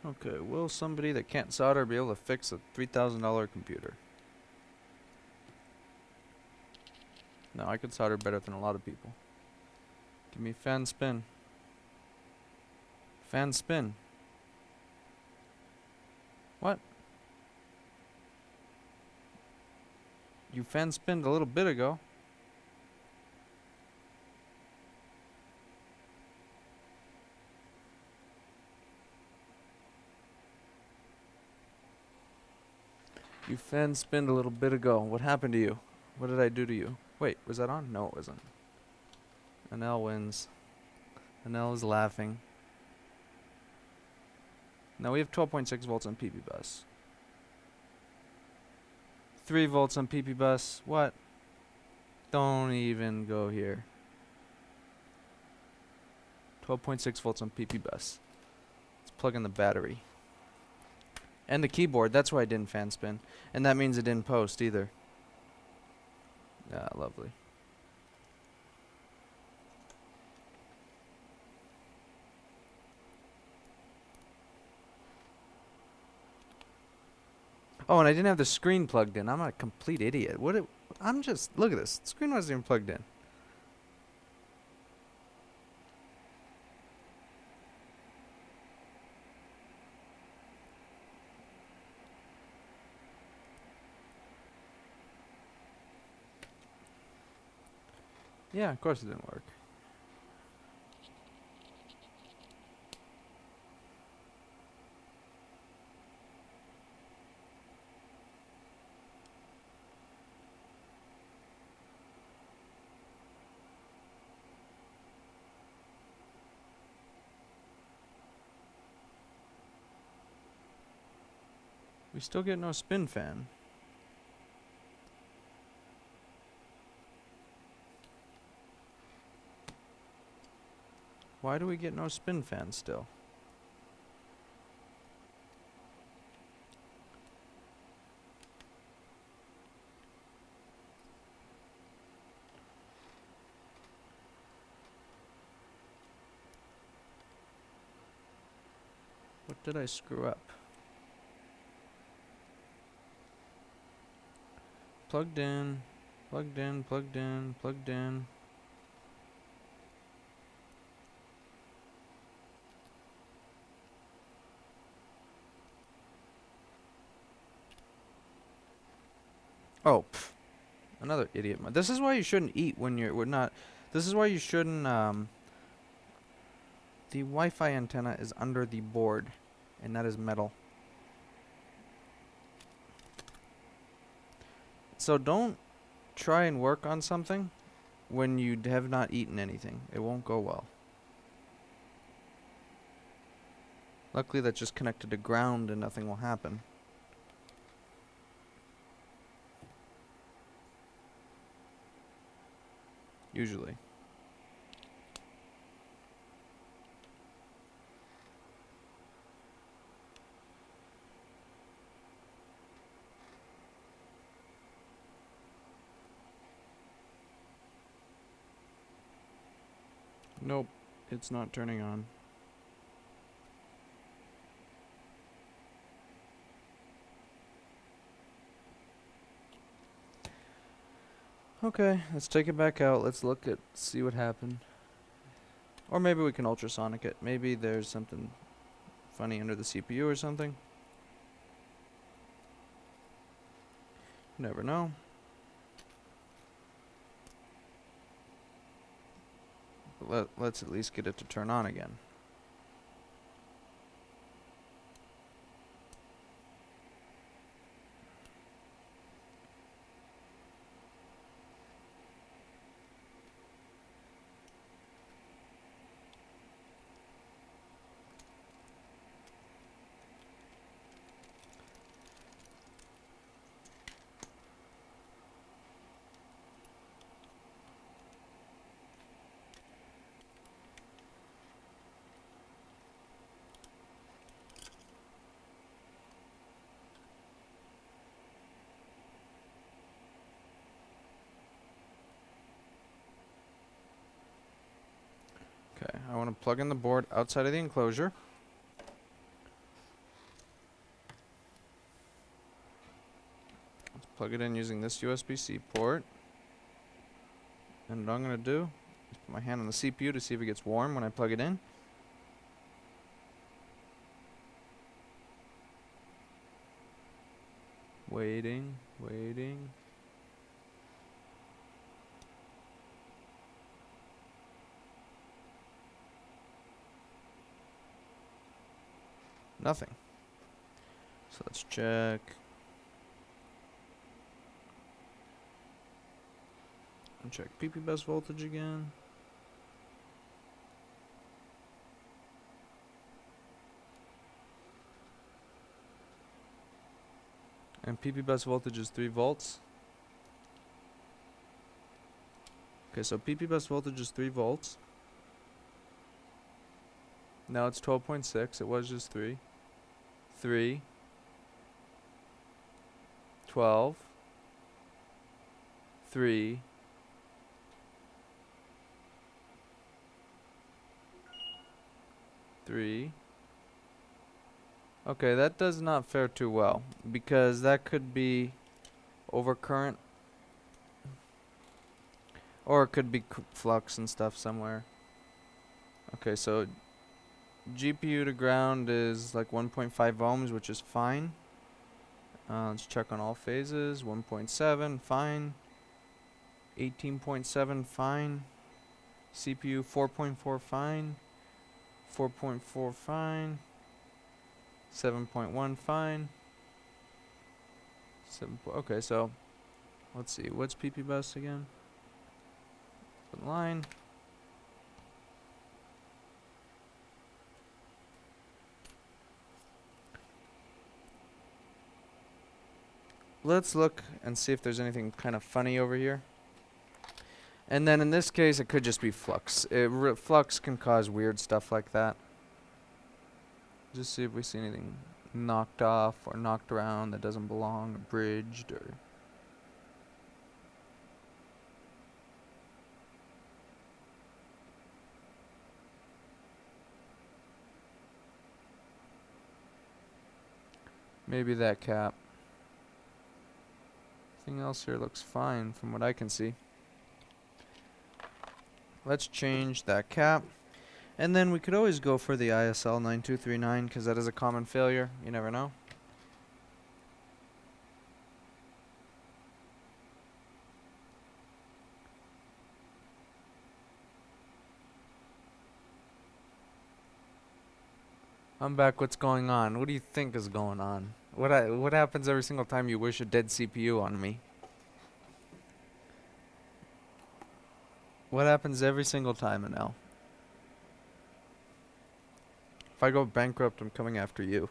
Okay, will somebody that can't solder be able to fix a $3,000 computer? No, I could solder better than a lot of people. Give me fan spin. Fan spin. What? You fan spinned a little bit ago. You fan spinned a little bit ago. What happened to you? What did I do to you? Wait, was that on? No, it wasn't. Anel wins. Anel is laughing. Now we have 12.6 volts on PP bus. 3 volts on PP bus. What? Don't even go here. 12.6 volts on PP bus. Let's plug in the battery. And the keyboard. That's why I didn't fan spin. And that means it didn't post either. Ah, lovely. Oh, and I didn't have the screen plugged in. I'm a complete idiot. I'm just, look at this. The screen wasn't even plugged in. Yeah, of course it didn't work. We still get no spin fan. Why do we get no spin fan still? What did I screw up? Plugged in, plugged in, plugged in, plugged in. Oh, pff, another idiot. This is why you shouldn't eat when you're not. This is why you shouldn't The Wi-Fi antenna is under the board, and that is metal. So don't try and work on something when you have not eaten anything. It won't go well. Luckily that's just connected to ground and nothing will happen. Usually. Nope, it's not turning on. Okay, let's take it back out. Let's look at, see what happened. Or maybe we can ultrasonic it. Maybe there's something funny under the CPU or something. Never know. But let's at least get it to turn on again. Okay, I want to plug in the board outside of the enclosure. Let's plug it in using this USB-C port. And what I'm going to do is put my hand on the CPU to see if it gets warm when I plug it in. Waiting, waiting. Nothing. So let's check. And check PP bus voltage again. And PP bus voltage is 3 volts. Okay, so PP bus voltage is 3 volts. Now it's 12.6. It was just 3. 3. 12. 3. 3. Okay, that does not fare too well, because that could be overcurrent, or it could be flux and stuff somewhere. Okay, so GPU to ground is like 1.5 ohms, which is fine. Let's check on all phases. 1.7, fine. 18.7, fine. CPU 4.4, fine. 4.4, fine. 7.1, fine. Okay, so let's see. What's PP bus again? Open line. Let's look and see if there's anything kind of funny over here. And then in this case, it could just be flux. Flux can cause weird stuff like that. Just see if we see anything knocked off or knocked around that doesn't belong, or bridged, or... maybe that cap. Everything else here looks fine from what I can see. Let's change that cap. And then we could always go for the ISL 9239, because that is a common failure. You never know. I'm back. What's going on? What do you think is going on? What happens every single time you wish a dead CPU on me? What happens every single time, Anel? If I go bankrupt, I'm coming after you.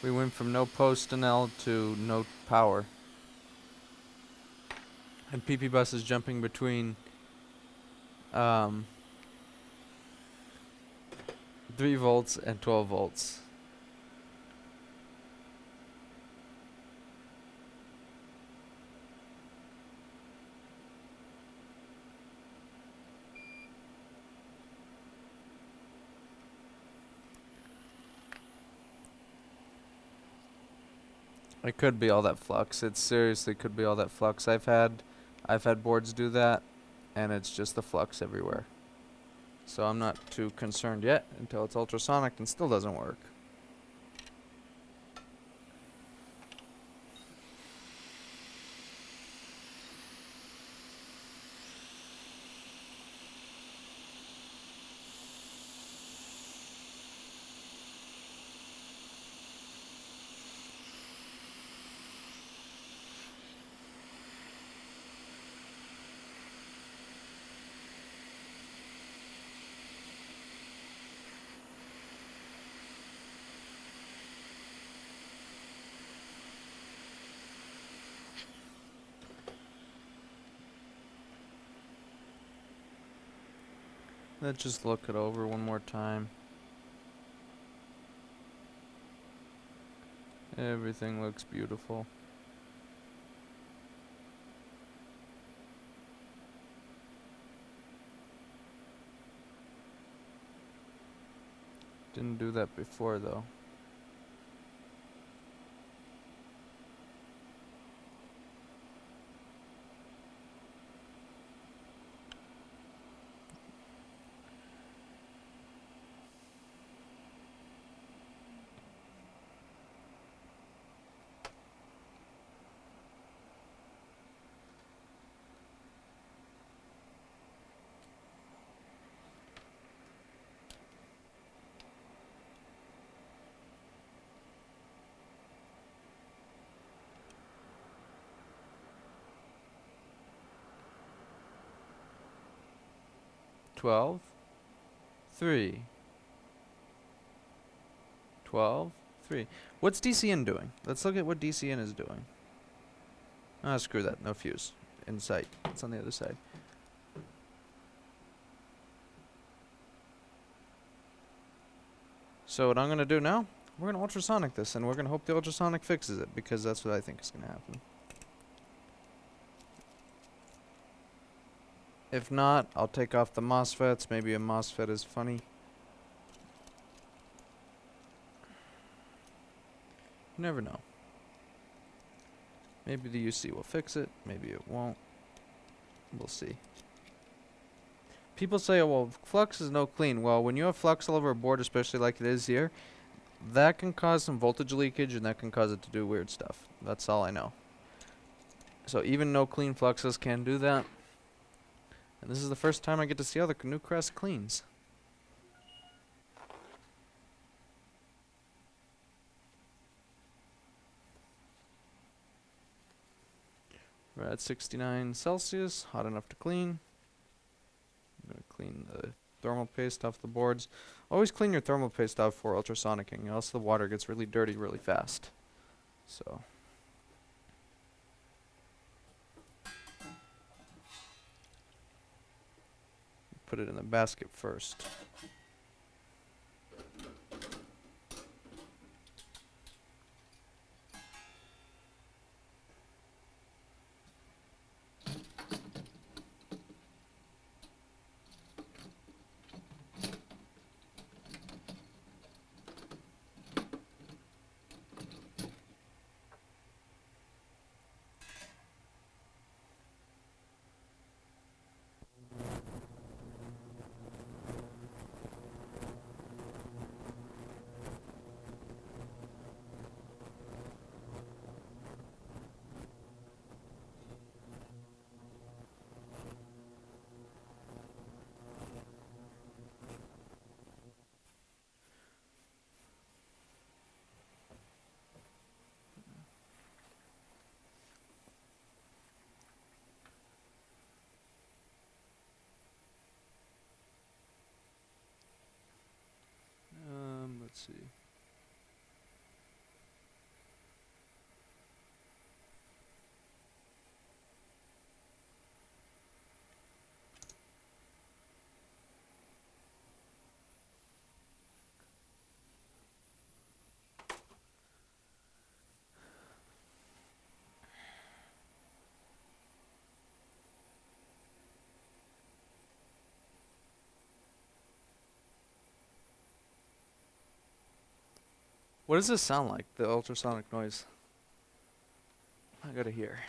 We went from no post Anel to no power. And PP Bus is jumping between um, 3 volts and 12 volts. It could be all that flux. It seriously could be all that flux. I've had boards do that, and it's just the flux everywhere. So I'm not too concerned yet until it's ultrasonic and still doesn't work. Let's just look it over one more time. Everything looks beautiful. Didn't do that before though. Twelve, 3. 12, 3. What's DCN doing? Let's look at what DCN is doing. Ah, screw that. No fuse. In sight. It's on the other side. So what I'm going to do now, we're going to ultrasonic this, and we're going to hope the ultrasonic fixes it, because that's what I think is going to happen. If not, I'll take off the MOSFETs. Maybe a MOSFET is funny. You never know. Maybe the UC will fix it. Maybe it won't. We'll see. People say, oh, well, flux is no clean. Well, when you have flux all over a board, especially like it is here, that can cause some voltage leakage, and that can cause it to do weird stuff. That's all I know. So even no clean fluxes can do that. And this is the first time I get to see how the new Crest cleans. We're at 69 Celsius, hot enough to clean. I'm going to clean the thermal paste off the boards. Always clean your thermal paste off for ultrasonicking, or else the water gets really dirty really fast. So. Put it in the basket first. What does this sound like, the ultrasonic noise? I gotta hear.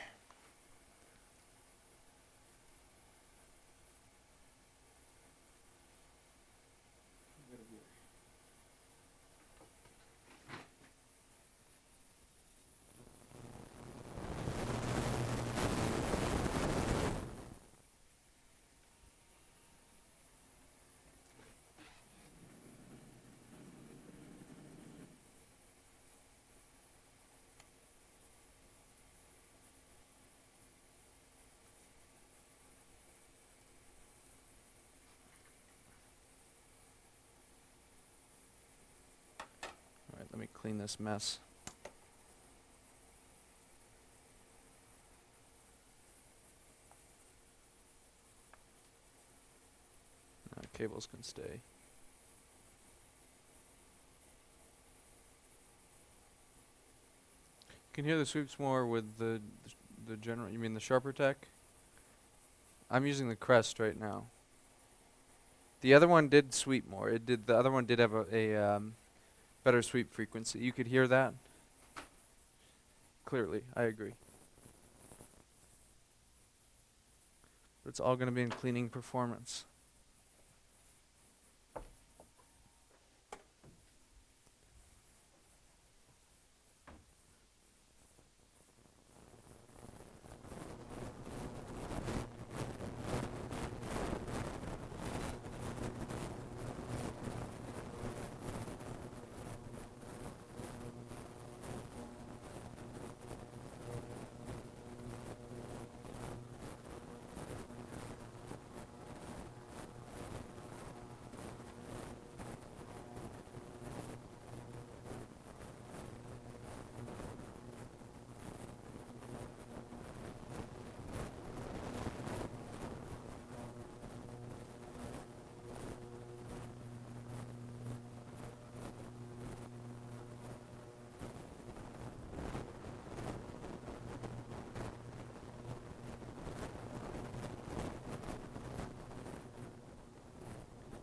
Alright, let me clean this mess. Cables can stay. You can hear the sweeps more with the general. You mean the Sharper Tech? I'm using the Crest right now. The other one did sweep more. It did. The other one did have a better sweep frequency. You could hear that clearly. I agree. But it's all going to be in cleaning performance.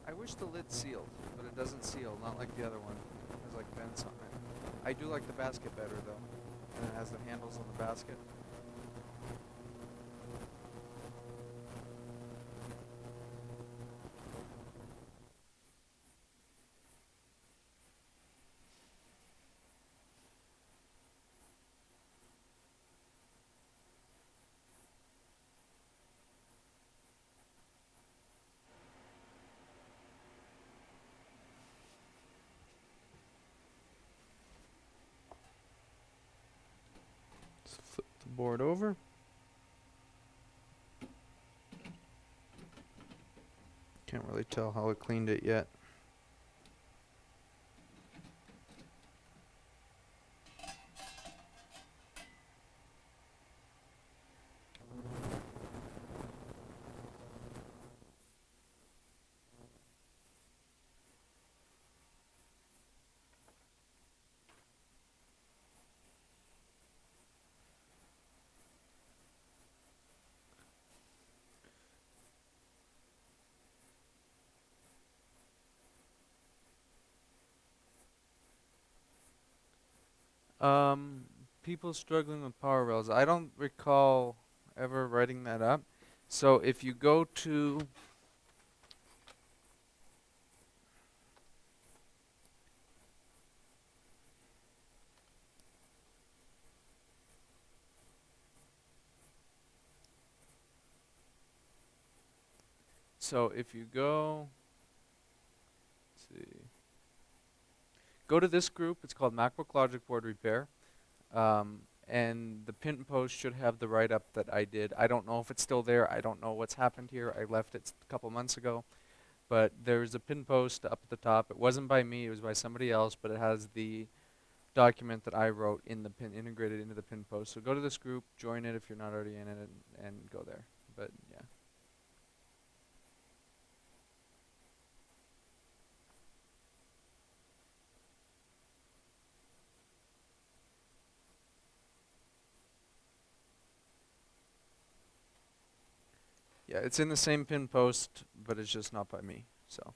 I wish the lid sealed, but it doesn't seal, not like the other one. There's like vents on it. I do like the basket better though, and it has the handles on the basket. Let's flip the board over. Can't really tell how I cleaned it yet. People struggling with power rails. I don't recall ever writing that up. So if you go to if you go, let's see, go to this group. It's called MacBook Logic Board Repair. And the pin post should have the write-up that I did. I don't know if it's still there. I don't know what's happened here. I left it a couple months ago. But there's a pin post up at the top. It wasn't by me. It was by somebody else. But it has the document that I wrote in the pin, integrated into the pin post. So go to this group, join it if you're not already in it, and go there. But yeah. Yeah, it's in the same pin post, but it's just not by me. So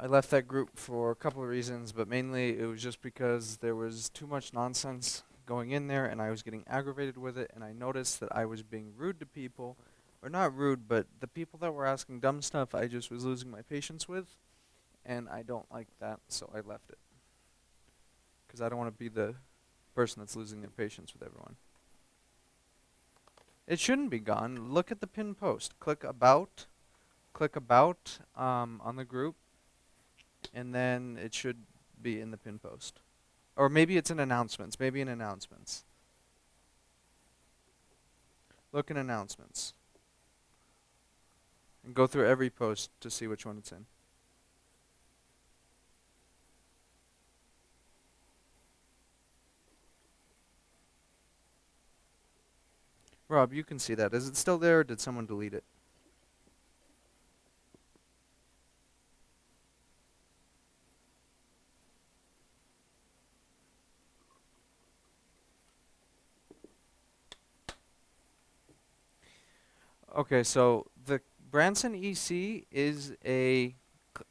I left that group for a couple of reasons, but mainly it was just because there was too much nonsense going in there and I was getting aggravated with it, and I noticed that I was being rude to people, or not rude, but the people that were asking dumb stuff I just was losing my patience with, and I don't like that, so I left it. Because I don't want to be the person that's losing their patience with everyone. It shouldn't be gone. Look at the pinned post. Click about on the group, and then it should be in the pin post. Or maybe it's in announcements. Maybe in announcements. Look in announcements. And go through every post to see which one it's in. Rob, you can see that. Is it still there, or did someone delete it? Okay, so the Branson EC is a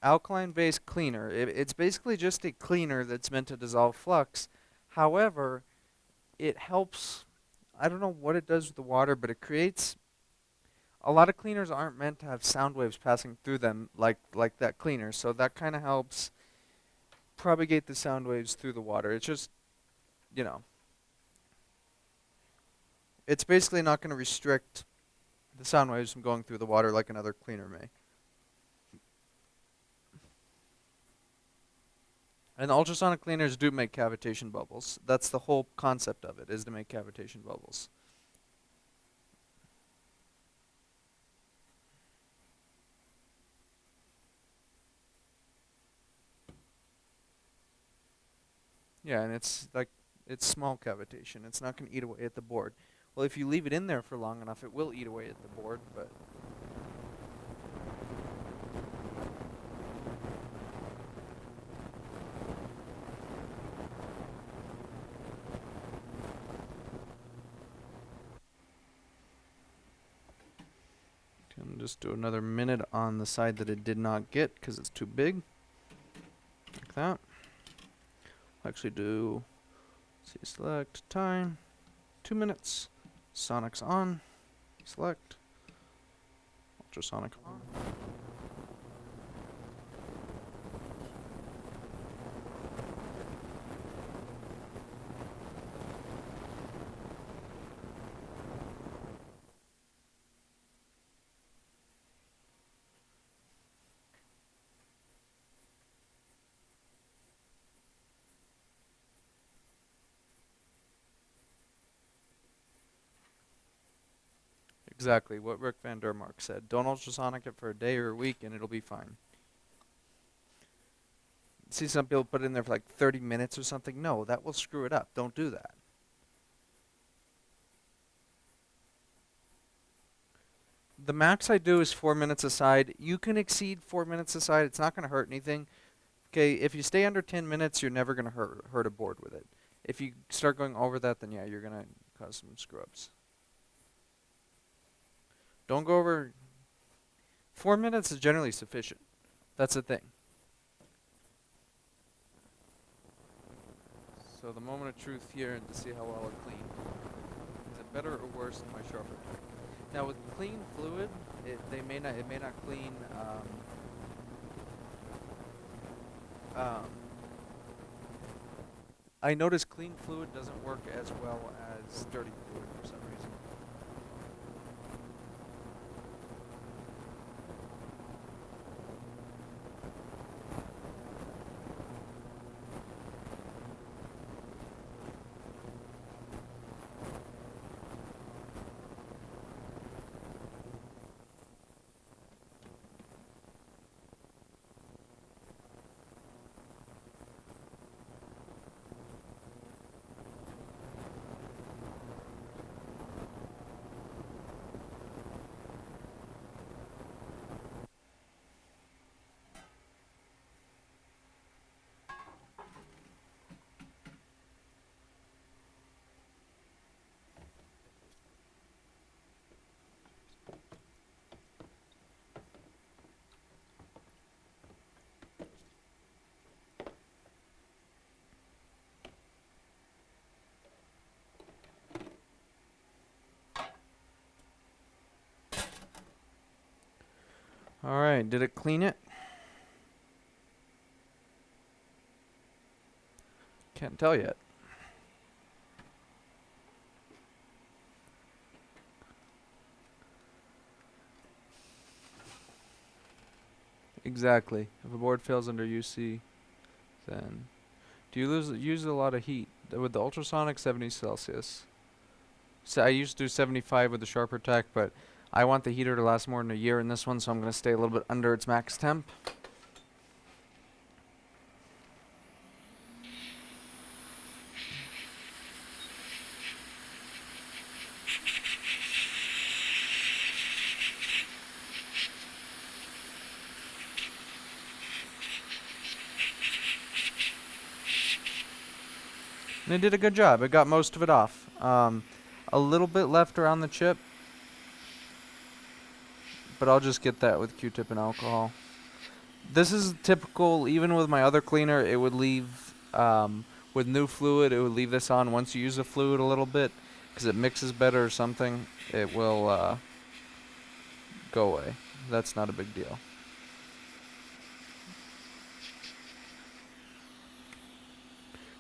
alkaline-based cleaner. It's basically just a cleaner that's meant to dissolve flux. However, it helps. I don't know what it does with the water, but it creates. A lot of cleaners aren't meant to have sound waves passing through them like that cleaner, so that kind of helps propagate the sound waves through the water. It's just, you know, it's basically not going to restrict the sound waves from going through the water like another cleaner may. And ultrasonic cleaners do make cavitation bubbles. That's the whole concept of it, is to make cavitation bubbles. Yeah, and it's small cavitation. It's not going to eat away at the board. Well, if you leave it in there for long enough, it will eat away at the board, but can just do another minute on the side that it did not get because it's too big. Like that. I'll actually do, see, select time, 2 minutes, sonics on, select, ultrasonic on. Exactly what Rick Van der Mark said. Don't ultrasonic it for a day or a week and it'll be fine. See, some people put it in there for like 30 minutes or something. No, that will screw it up. Don't do that. The max I do is 4 minutes aside. You can exceed 4 minutes aside. It's not going to hurt anything. Okay, if you stay under 10 minutes, you're never going to hurt a board with it. If you start going over that, then yeah, you're going to cause some screw-ups. Don't go over. 4 minutes is generally sufficient. That's the thing. So the moment of truth here, and to see how well it cleaned. Is it better or worse than my sharper tech? Now with clean fluid, it may not clean. I noticed clean fluid doesn't work as well as dirty fluid for some reason. Alright, did it clean it? Can't tell yet. Exactly. If a board fails under UC, then do you use a lot of heat? With the ultrasonic, 70 Celsius. So I used to do 75 with the Sharper Tech, but I want the heater to last more than a year in this one, so I'm going to stay a little bit under its max temp. And it did a good job. It got most of it off. A little bit left around the chip, but I'll just get that with Q-tip and alcohol. This is typical. Even with my other cleaner, it would leave, with new fluid, it would leave this on once you use the fluid a little bit, because it mixes better or something. It will go away. That's not a big deal.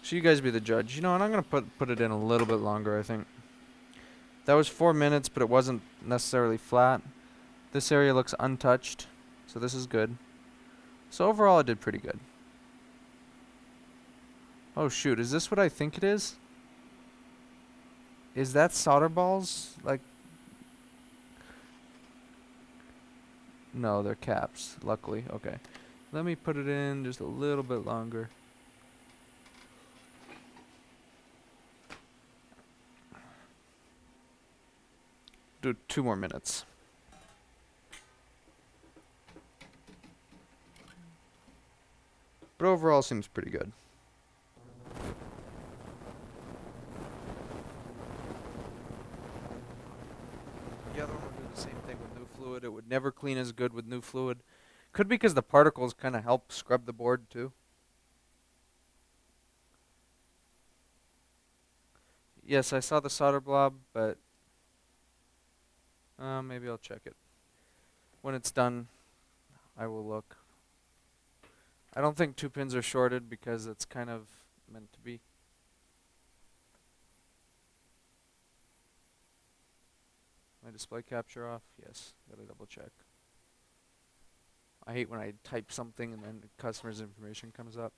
So you guys be the judge. You know, and I'm going to put it in a little bit longer, I think. That was 4 minutes, but it wasn't necessarily flat. This area looks untouched, so this is good. So overall, I did pretty good. Oh shoot, is this what I think it is? Is that solder balls? Like, no, they're caps, luckily. Okay. Let me put it in just a little bit longer. Do 2 more minutes. But overall, seems pretty good. The other one would do the same thing with new fluid. It would never clean as good with new fluid. Could be because the particles kind of help scrub the board too. Yes, I saw the solder blob, but maybe I'll check it. When it's done, I will look. I don't think 2 pins are shorted because it's kind of meant to be. My display capture off? Yes, gotta double check. I hate when I type something and then the customer's information comes up.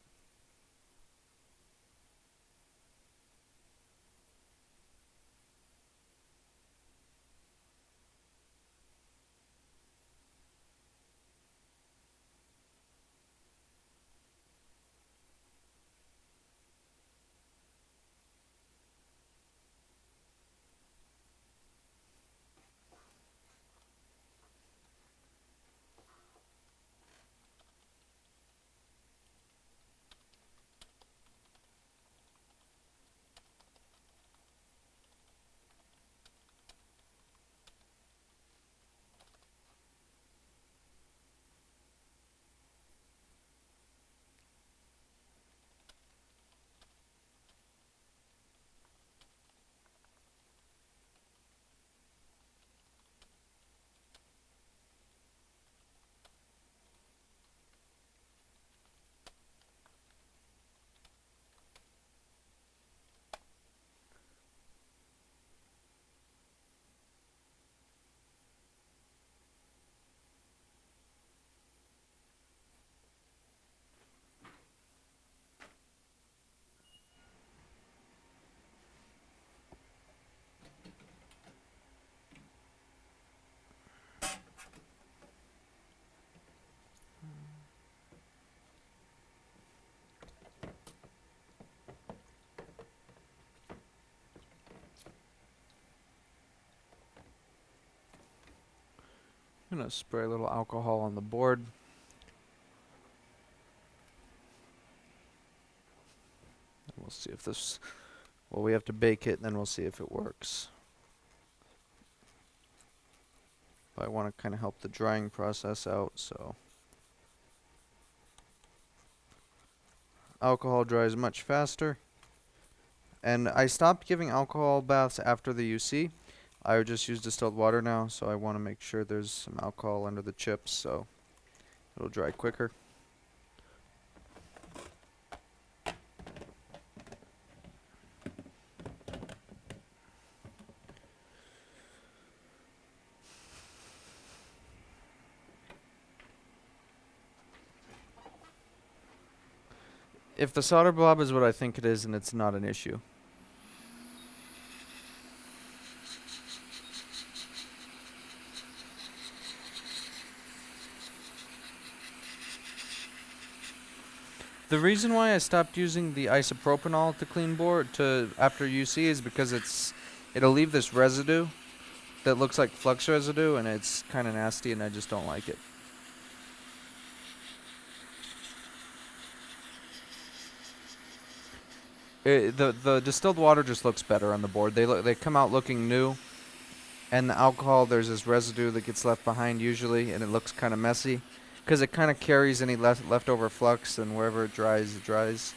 I'm gonna spray a little alcohol on the board. And we'll see if this, well, we have to bake it and then we'll see if it works. But I want to kind of help the drying process out, so. Alcohol dries much faster. And I stopped giving alcohol baths after the UC. I would just use distilled water now, so I want to make sure there's some alcohol under the chips, so It'll dry quicker. If the solder blob is what I think it is, and it's not an issue. The reason why I stopped using the isopropanol to clean board after UC is because it'll leave this residue that looks like flux residue, and it's kind of nasty, and I just don't like it. The distilled water just looks better on the board. They come out looking new, and the alcohol, there's this residue that gets left behind usually, and it looks kind of messy because it kind of carries any leftover flux, and wherever it dries, it dries.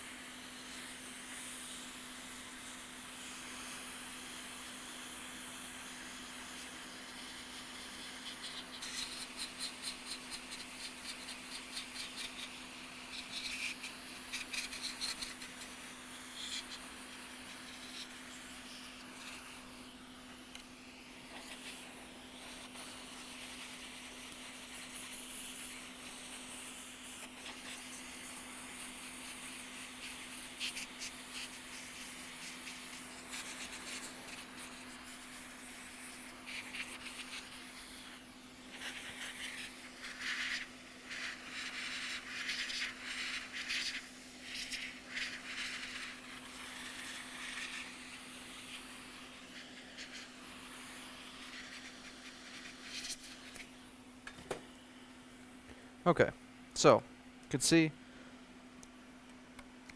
Okay, so you can see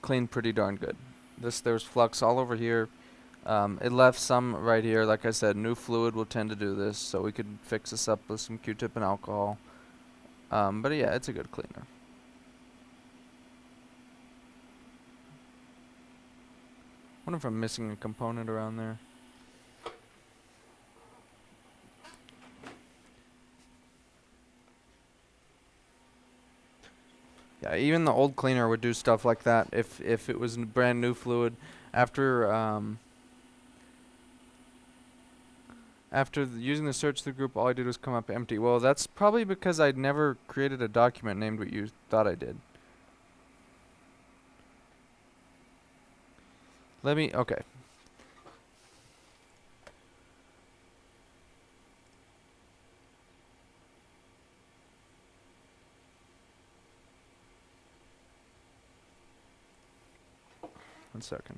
cleaned pretty darn good. There's flux all over here. It left some right here. Like I said, new fluid will tend to do this, so we could fix this up with some Q-tip and alcohol. But yeah, it's a good cleaner. Wonder if I'm missing a component around there. Yeah, even the old cleaner would do stuff like that if it was brand new fluid. After using the search through group, all I did was come up empty. Well, that's probably because I'd never created a document named what you thought I did. Okay. One second.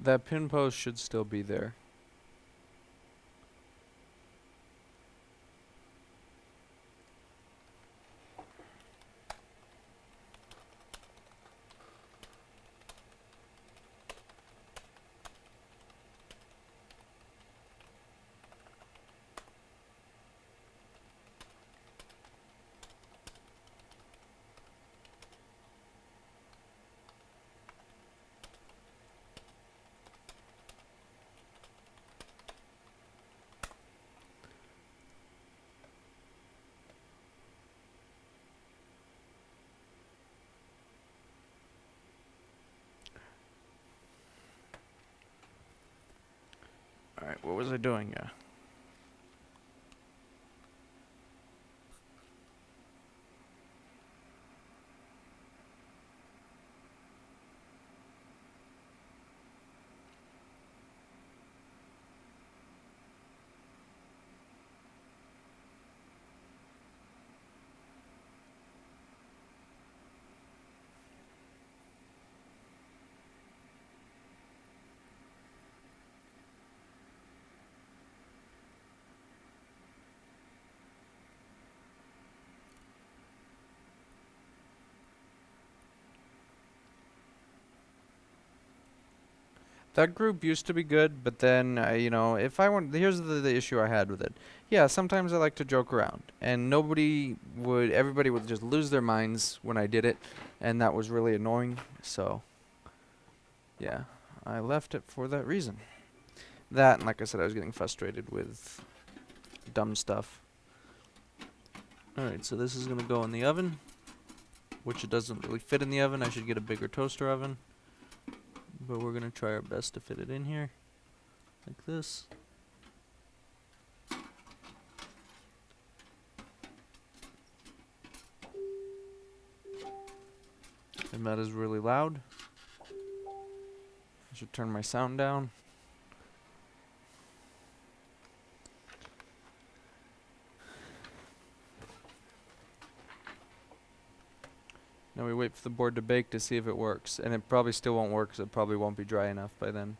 That pin post should still be there. Alright, what was I doing? Yeah. That group used to be good, but then, you know, if I want, here's the issue I had with it. Yeah, sometimes I like to joke around, and everybody would just lose their minds when I did it, and that was really annoying, so, yeah, I left it for that reason. That, and like I said, I was getting frustrated with dumb stuff. Alright, so this is gonna go in the oven, which it doesn't really fit in the oven. I should get a bigger toaster oven. But we're gonna try our best to fit it in here, like this. And that is really loud. I should turn my sound down. Now we wait for the board to bake to see if it works. And it probably still won't work because it probably won't be dry enough by then.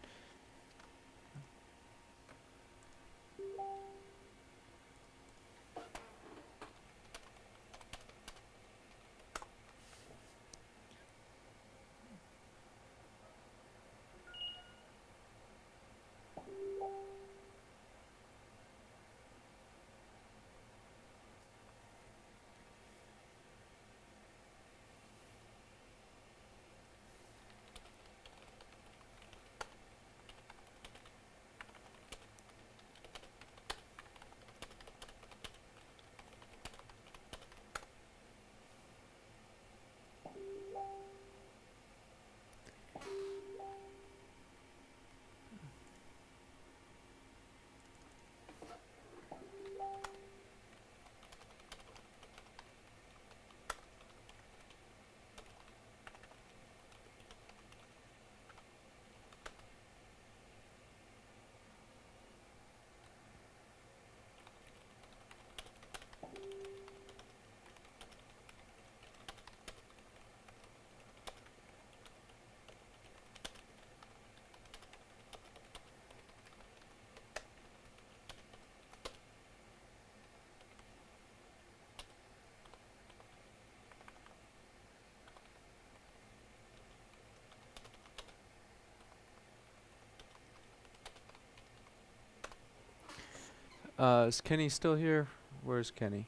Is Kenny still here? Where's Kenny?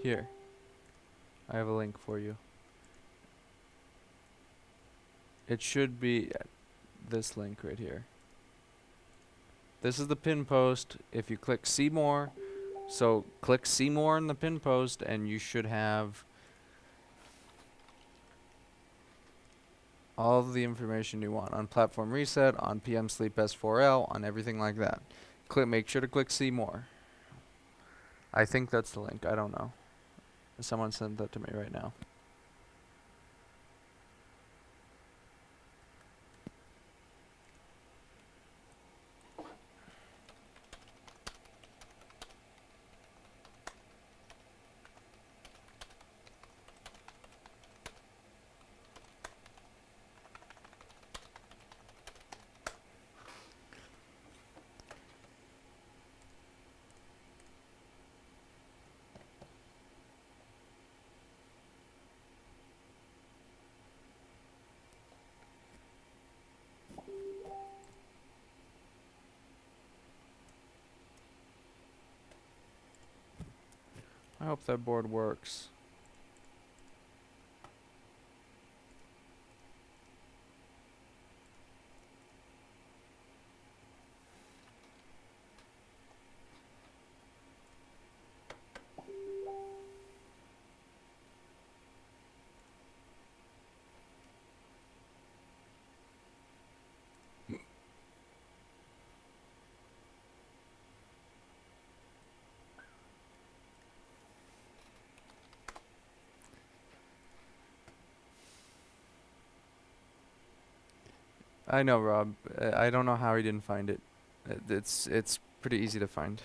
Here. I have a link for you. It should be this link right here. This is the pin post. If you click see more, so click see more in the pin post and you should have all of the information you want on platform reset, on PM Sleep S4L, on everything like that. Make sure to click see more. I think that's the link. I don't know. Someone sent that to me right now. I hope that board works. I know, Rob. I don't know how he didn't find it. It's pretty easy to find.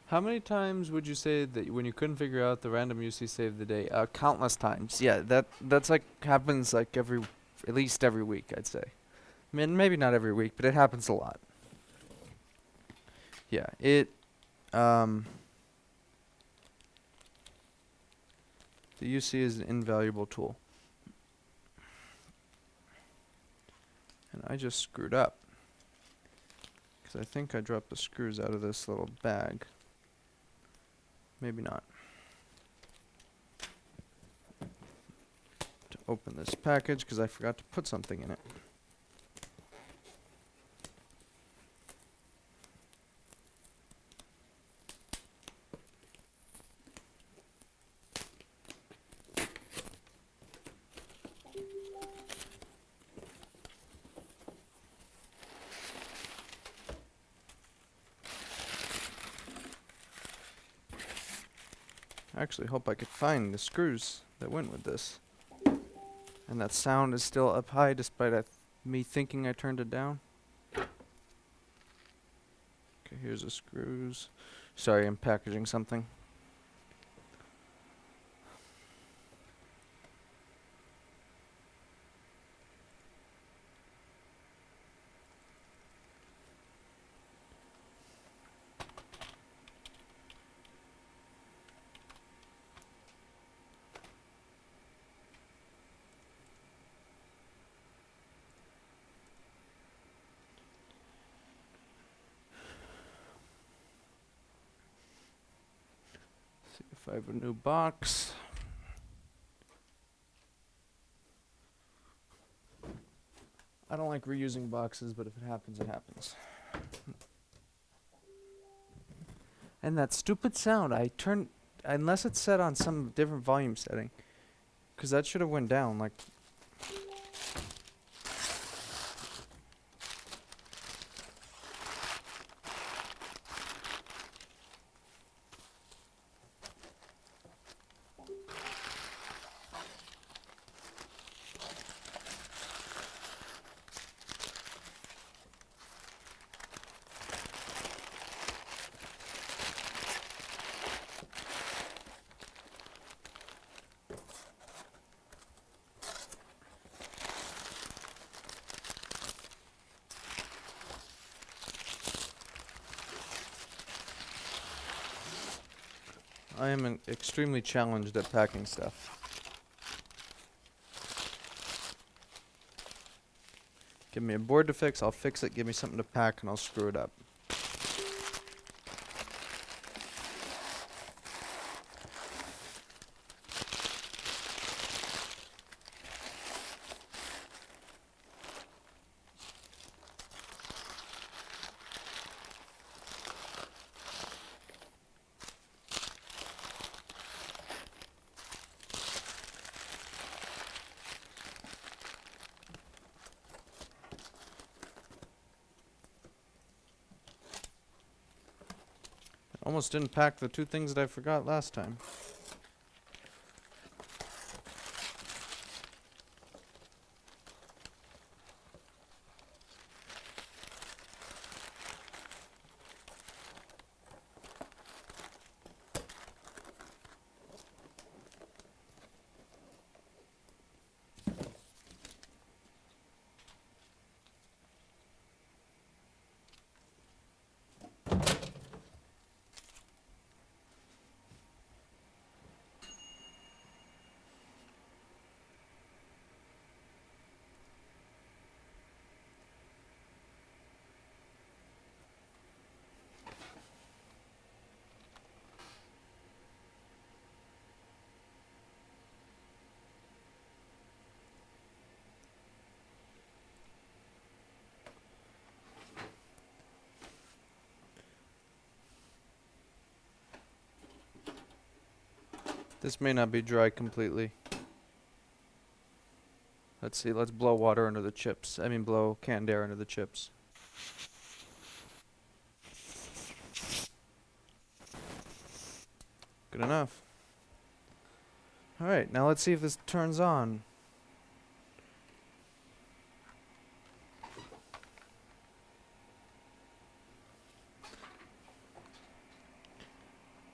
How many times would you say that when you couldn't figure out the random UC saved the day? Countless times. Yeah, that's like happens like at least every week, I'd say. I mean, maybe not every week, but it happens a lot. Yeah, um, the UC is an invaluable tool. And I just screwed up. Because I think I dropped the screws out of this little bag. Maybe not. To open this package, because I forgot to put something in it. I actually hope I could find the screws that went with this. And that sound is still up high despite me thinking I turned it down. Okay, here's the screws. Sorry, I'm packaging something. See if I have a new box. I don't like reusing boxes, but if it happens, it happens. And that stupid sound, unless it's set on some different volume setting, because that should have went down, like. I am extremely challenged at packing stuff. Give me a board to fix, I'll fix it. Give me something to pack, and I'll screw it up. Almost didn't pack the two things that I forgot last time. This may not be dry completely. Let's see, let's blow water under the chips. I mean, blow canned air under the chips. Good enough. Alright, now let's see if this turns on.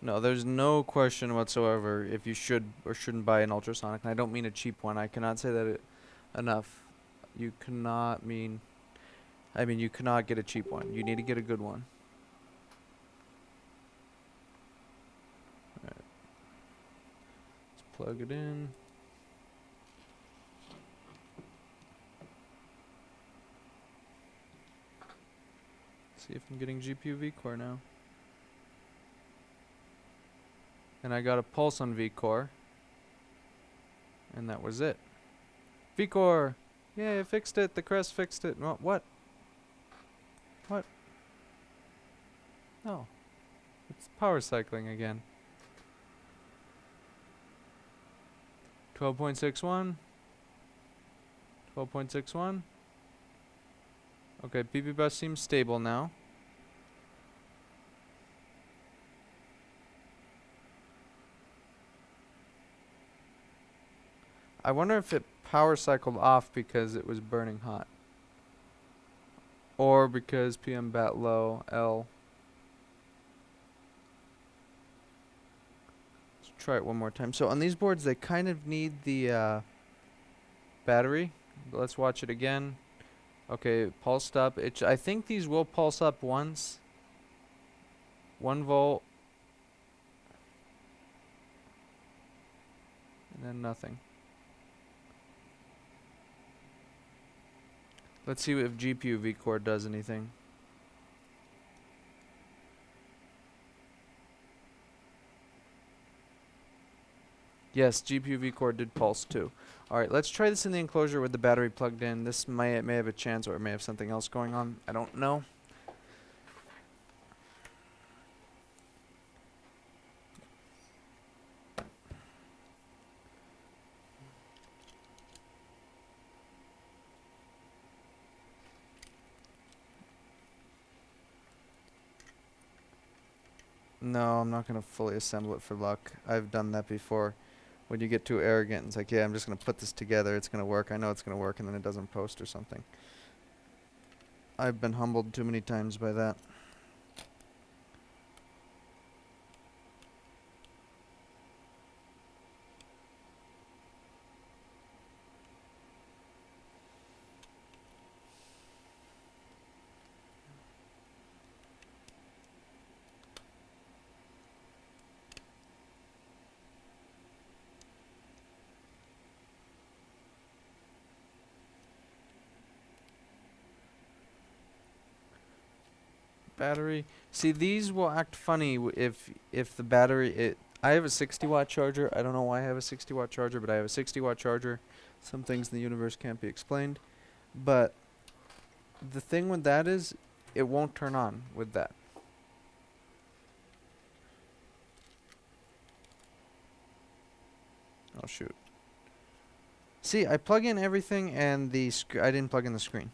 No, there's no question whatsoever if you should or shouldn't buy an ultrasonic. And I don't mean a cheap one. I cannot say that enough. You cannot mean... I mean, you cannot get a cheap one. You need to get a good one. Alright. Let's plug it in. See if I'm getting GPU vCore now. And I got a pulse on vCore. And that was it. vCore! Yay, I fixed it. The crest fixed it. What? What? No. It's power cycling again. 12.61. 12.61. Okay, PP bus seems stable now. I wonder if it power cycled off because it was burning hot. Or because PM bat low, L. Let's try it one more time. So on these boards, they kind of need the battery. But let's watch it again. Okay, pulsed up. I think these will pulse up once. 1 volt. And then nothing. Let's see if GPU vCore does anything. Yes, GPU vCore did pulse too. Alright, let's try this in the enclosure with the battery plugged in. This may have a chance, or it may have something else going on. I don't know. No, I'm not going to fully assemble it for luck. I've done that before. When you get too arrogant, it's like, yeah, I'm just going to put this together. It's going to work. I know it's going to work, and then it doesn't post or something. I've been humbled too many times by that. Battery. See, these will act funny if the battery I have a 60-watt charger. I don't know why I have a 60-watt charger, but I have a 60-watt charger. Some things in the universe can't be explained. But the thing with that is it won't turn on with that. Oh shoot. See, I plug in everything and I didn't plug in the screen.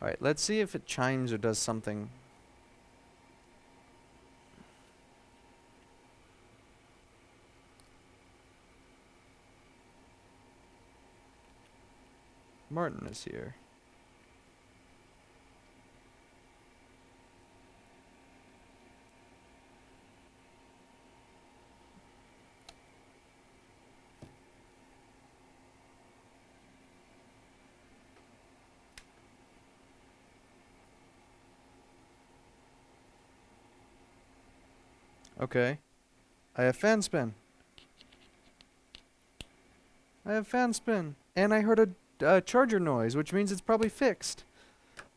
Alright, let's see if it chimes or does something. Martin is here. Okay. I have fan spin. I have fan spin. And I heard a charger noise, which means it's probably fixed.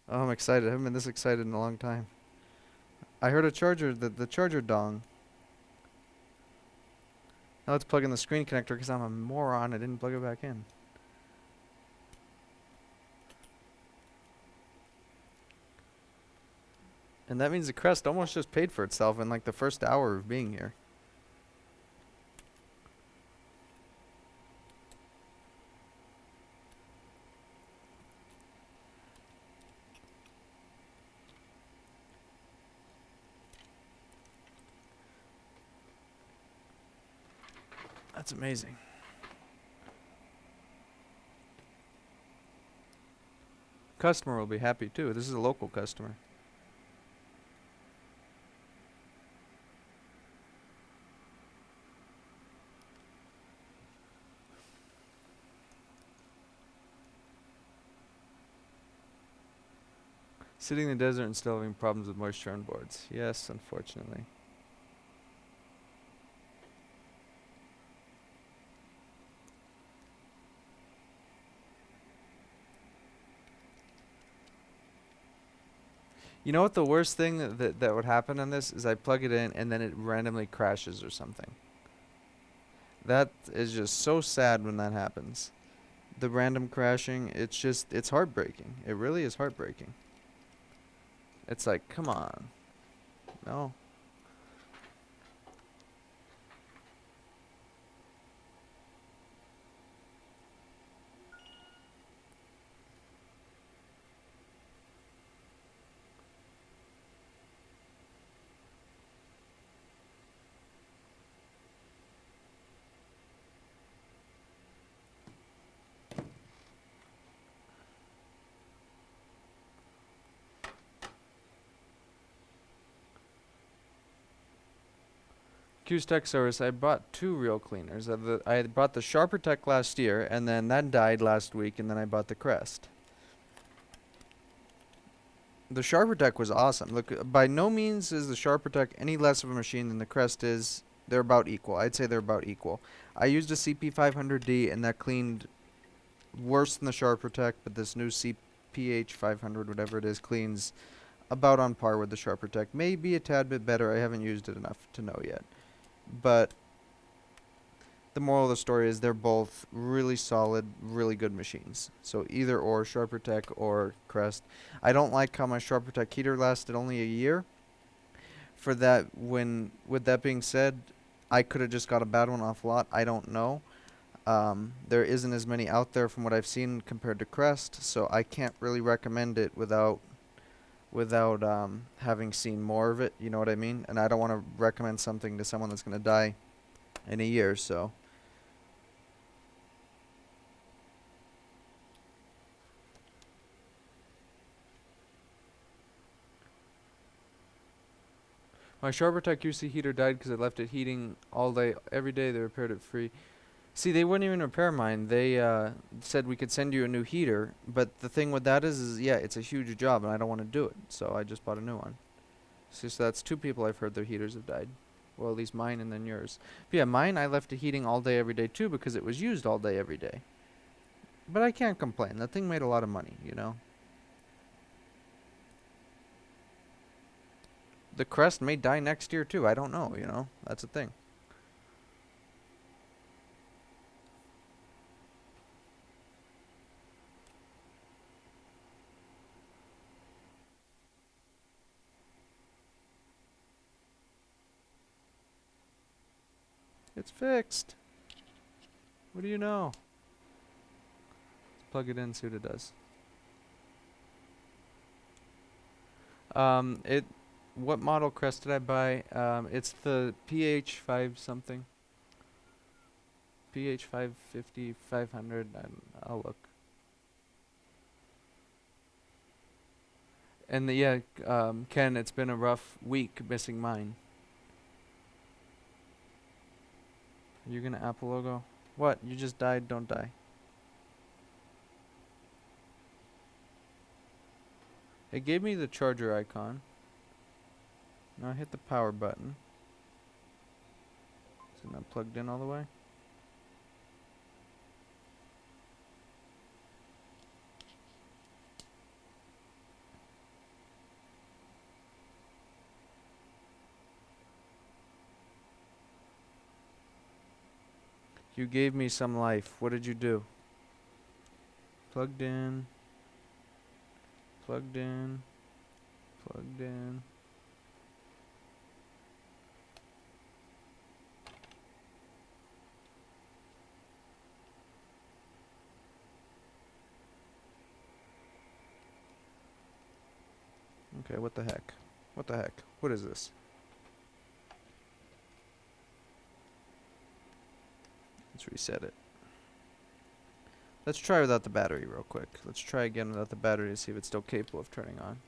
Oh, I'm excited. I haven't been this excited in a long time. I heard a charger, the charger dong. Now let's plug in the screen connector because I'm a moron. I didn't plug it back in. And that means the crest almost just paid for itself in like the first hour of being here. That's amazing. Customer will be happy too. This is a local customer. Sitting in the desert and still having problems with moisture on boards. Yes, unfortunately. You know what the worst thing that would happen on this is I plug it in and then it randomly crashes or something. That is just so sad when that happens. The random crashing, it's heartbreaking. It really is heartbreaking. It's like, come on. No. Texaurus, I bought 2 real cleaners. I bought the SharperTech last year, and then that died last week, and then I bought the Crest. The SharperTech was awesome. Look, by no means is the SharperTech any less of a machine than the Crest is. They're about equal. I'd say they're about equal. I used a CP500D, and that cleaned worse than the SharperTech, but this new CPH500, whatever it is, cleans about on par with the SharperTech. Maybe a tad bit better. I haven't used it enough to know yet. But the moral of the story is they're both really solid, really good machines. So either or, SharperTech or Crest. I don't like how my SharperTech heater lasted only a year. For that, with that being said, I could have just got a bad one off lot. I don't know. There isn't as many out there from what I've seen compared to Crest, so I can't really recommend it without having seen more of it. You know what I mean? And I don't want to recommend something to someone that's going to die in a year. So my SharperTech UC heater died because I left it heating all day, every day. They repaired it free. See, they wouldn't even repair mine. They said we could send you a new heater, but the thing with that is yeah, it's a huge job, and I don't want to do it. So I just bought a new one. So that's 2 people I've heard their heaters have died. Well, at least mine and then yours. But yeah, mine I left it heating all day every day too because it was used all day every day. But I can't complain. That thing made a lot of money, you know. The Crest may die next year too. I don't know, you know. That's a thing. It's fixed. What do you know? Let's plug it in, see what it does. It. What model Crest did I buy? It's the PH5 something. PH550, 500. I'll look. And yeah, Ken, it's been a rough week missing mine. You're gonna Apple logo? What? You just died? Don't die. It gave me the charger icon. Now I hit the power button. Is it not plugged in all the way? You gave me some life. What did you do? Plugged in. Plugged in. Plugged in. Okay, what the heck? What the heck? What is this? Let's reset it. Let's try without the battery real quick. Let's try again without the battery to see if it's still capable of turning on.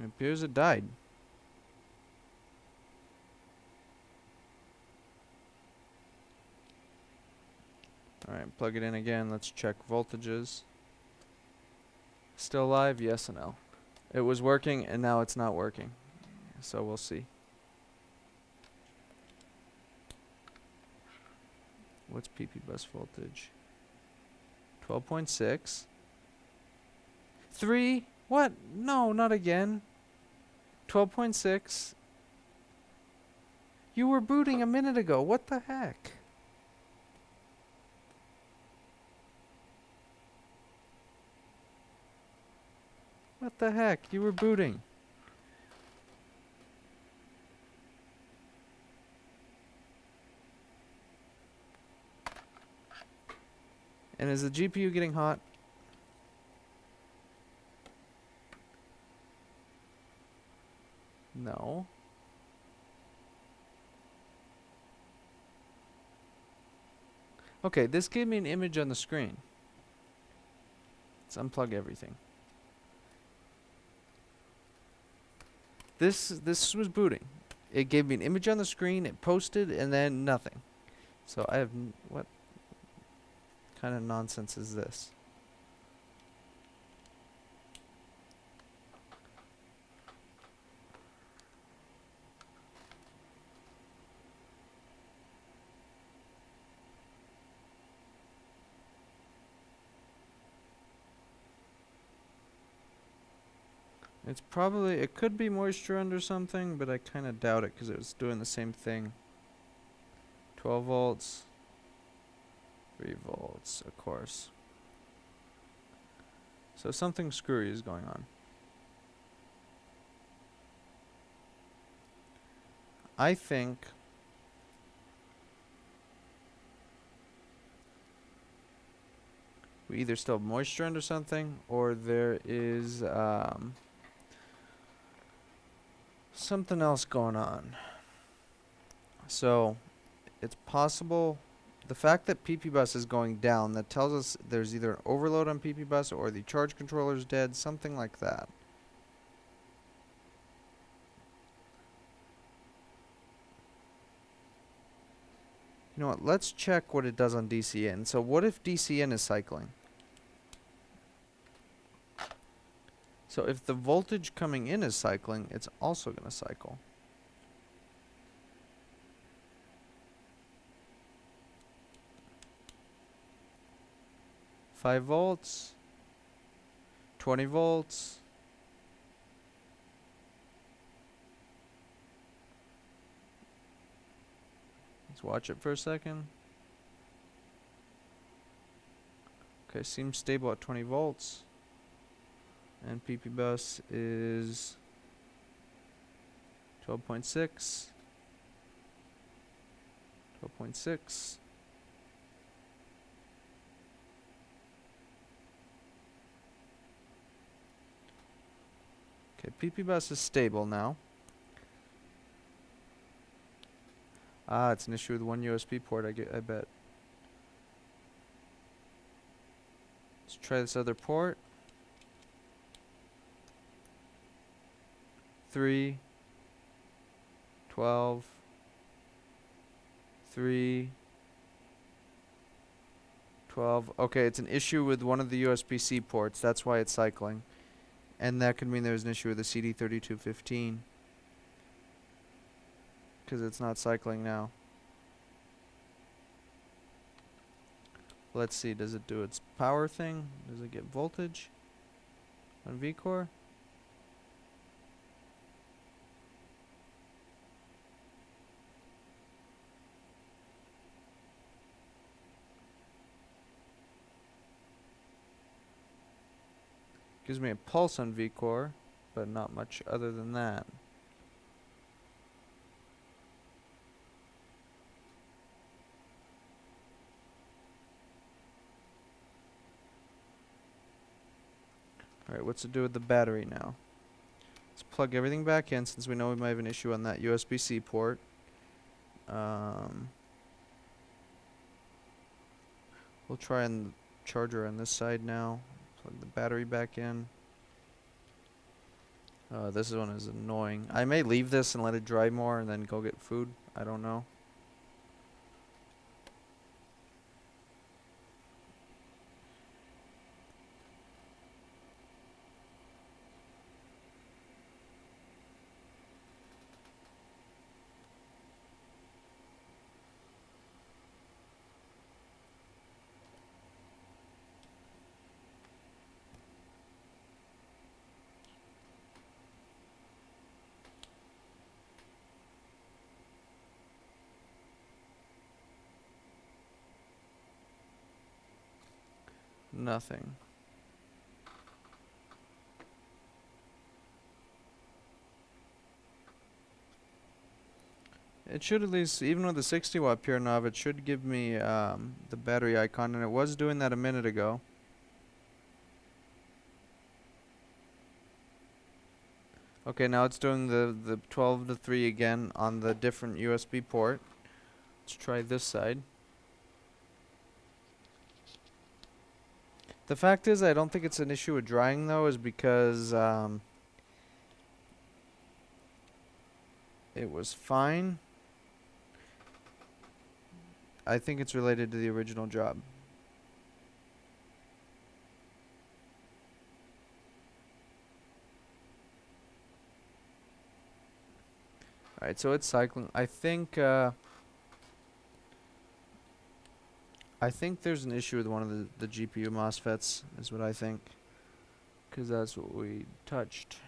It appears it died. Alright, plug it in again. Let's check voltages. Still alive? Yes and no. It was working and now it's not working. So we'll see. What's PP bus voltage? 12.6. 3? What? No, not again. 12.6. You were booting a minute ago. What the heck? What the heck? You were booting. And is the GPU getting hot? No. Okay, this gave me an image on the screen. Let's unplug everything. This was booting. It gave me an image on the screen, it posted, and then nothing. So I have what kind of nonsense is this? It's probably, it could be moisture under something, but I kind of doubt it because it was doing the same thing. 12 volts, 3 volts, of course. So something screwy is going on. I think we either still have moisture under something or there is something else going on. So it's possible the fact that PP bus is going down, that tells us there's either an overload on PP bus or the charge controller is dead, something like that. You know what, let's check what it does on DCN. So what if DCN is cycling? So if the voltage coming in is cycling, it's also going to cycle. Five volts, 20 volts. Let's watch it for a second. Okay, seems stable at 20 volts. And PP bus is 12.6. 12.6. Okay, PP bus is stable now. Ah, it's an issue with one USB port, I bet. Let's try this other port. 3, 12, 3, 12. Okay, it's an issue with one of the USB-C ports. That's why it's cycling. And that could mean there's an issue with the CD3215. Because it's not cycling now. Let's see, does it do its power thing? Does it get voltage on vCore? Gives me a pulse on vCore, but not much other than that. Alright, what's it do with the battery now? Let's plug everything back in since we know we might have an issue on that USB-C port. We'll try on the charger on this side now. Plug the battery back in. This one is annoying. I may leave this and let it dry more and then go get food. I don't know. Nothing. It should at least, even with the 60 watt pure knob, it should give me the battery icon, and it was doing that a minute ago. Okay, now it's doing the 12 to 3 again on the different USB port. Let's try this side. The fact is, I don't think it's an issue with drying though, is because it was fine. I think it's related to the original job. Alright, so it's cycling. I think there's an issue with one of the GPU MOSFETs, is what I think. Because that's what we touched.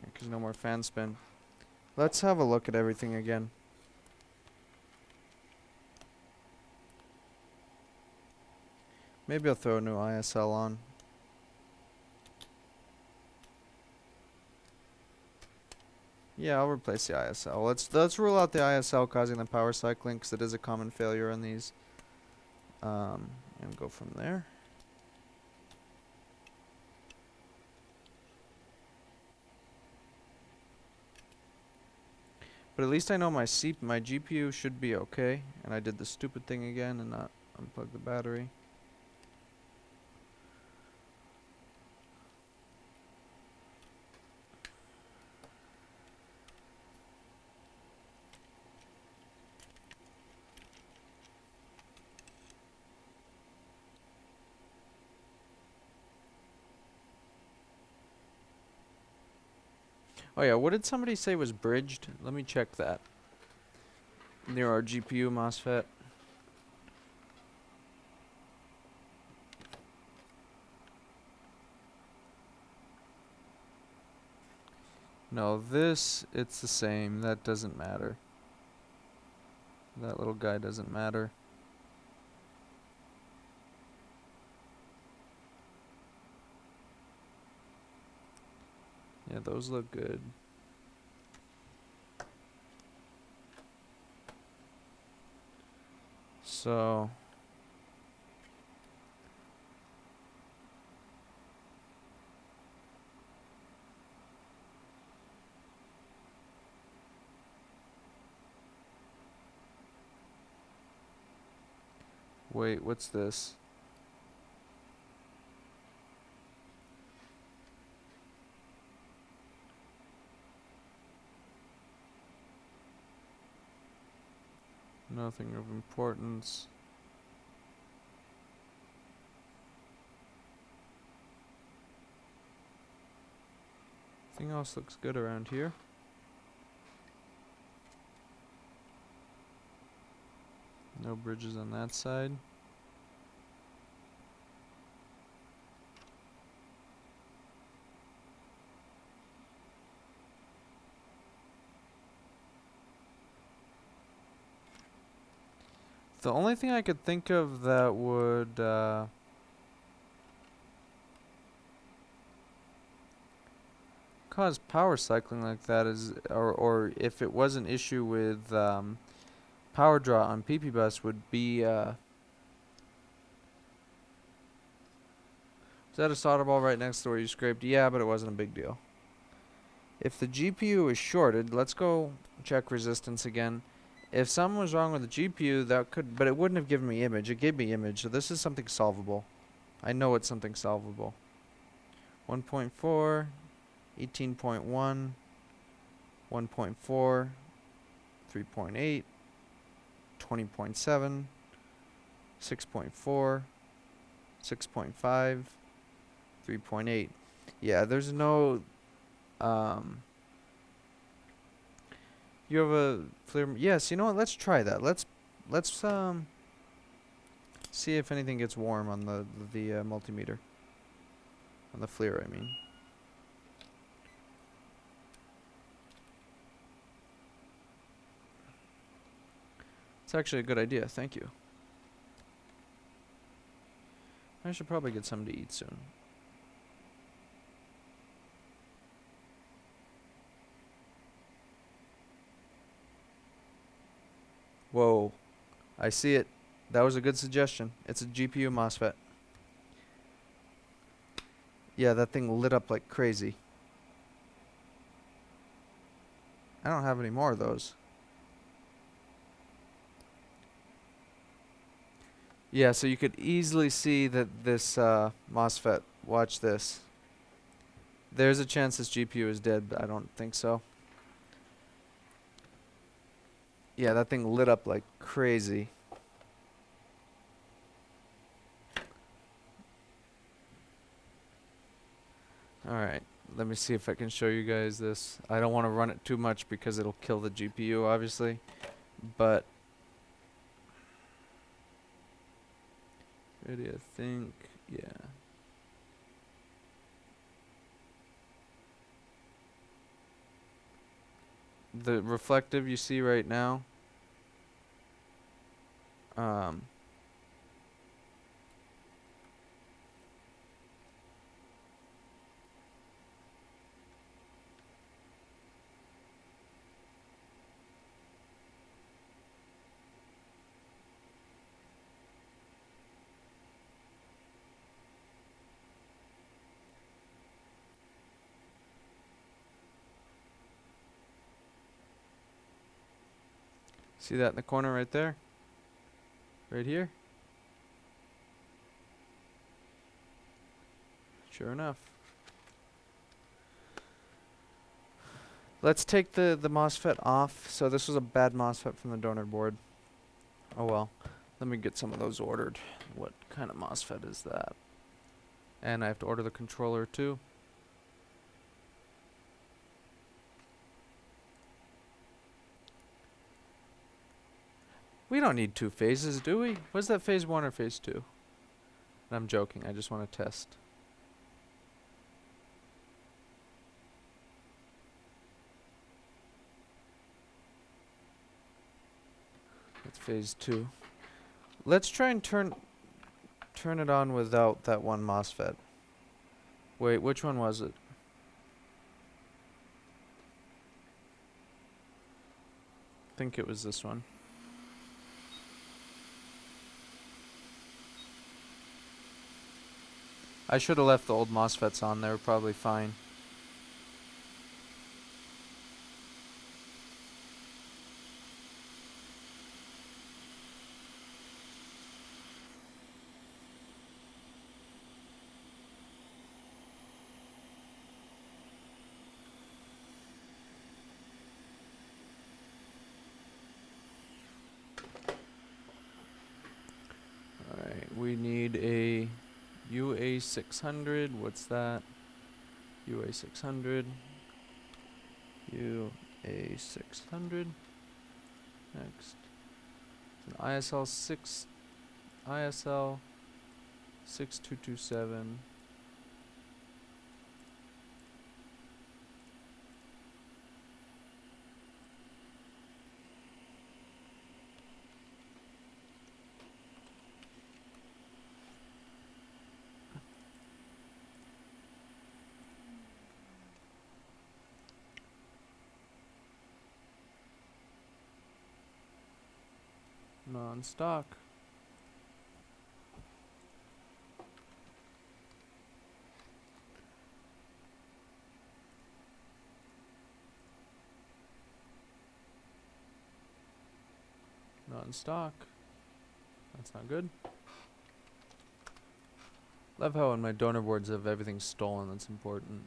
Because no more fan spin. Let's have a look at everything again. Maybe I'll throw a new ISL on. Yeah, I'll replace the ISL. Let's rule out the ISL causing the power cycling, because it is a common failure on these. And go from there. But at least I know my GPU should be okay, and I did the stupid thing again and not unplug the battery. Oh yeah, what did somebody say was bridged? Let me check that. Near our GPU MOSFET. No, it's the same. That doesn't matter. That little guy doesn't matter. Yeah, those look good. So wait, what's this? Nothing of importance. Everything else looks good around here. No bridges on that side. The only thing I could think of that would cause power cycling like that is, or if it was an issue with power draw on PP bus would be, is that a solder ball right next to where you scraped? Yeah, but it wasn't a big deal. If the GPU is shorted, let's go check resistance again. If something was wrong with the GPU, that could, but it wouldn't have given me image. It gave me image, so this is something solvable. I know it's something solvable. 1.4, 18.1, 1.4, 3.8, 20.7, 6.4, 6.5, 3.8. Yeah, there's no, you have a FLIR, yes, you know what, let's try that. Let's see if anything gets warm on the multimeter. On the FLIR, I mean. It's actually a good idea, thank you. I should probably get something to eat soon. Whoa, I see it. That was a good suggestion. It's a GPU MOSFET. Yeah, that thing lit up like crazy. I don't have any more of those. Yeah, so you could easily see that this MOSFET, watch this. There's a chance this GPU is dead, but I don't think so. Yeah, that thing lit up like crazy. Alright, let me see if I can show you guys this. I don't want to run it too much because it'll kill the GPU, obviously. But ready, I think, yeah. The reflective you see right now, see that in the corner right there? Right here? Sure enough. Let's take the MOSFET off. So this was a bad MOSFET from the donor board. Oh well. Let me get some of those ordered. What kind of MOSFET is that? And I have to order the controller too. We don't need two phases, do we? Was that phase 1 or phase 2? I'm joking, I just want to test. That's phase 2. Let's try and turn it on without that one MOSFET. Wait, which one was it? I think it was this one. I should have left the old MOSFETs on, they were probably fine. Alright, we need a UA600, what's that? UA600. UA600. Next. An ISL 6227. Non-stock. Non-stock. That's not good. Love how on my donor boards have everything stolen. That's important.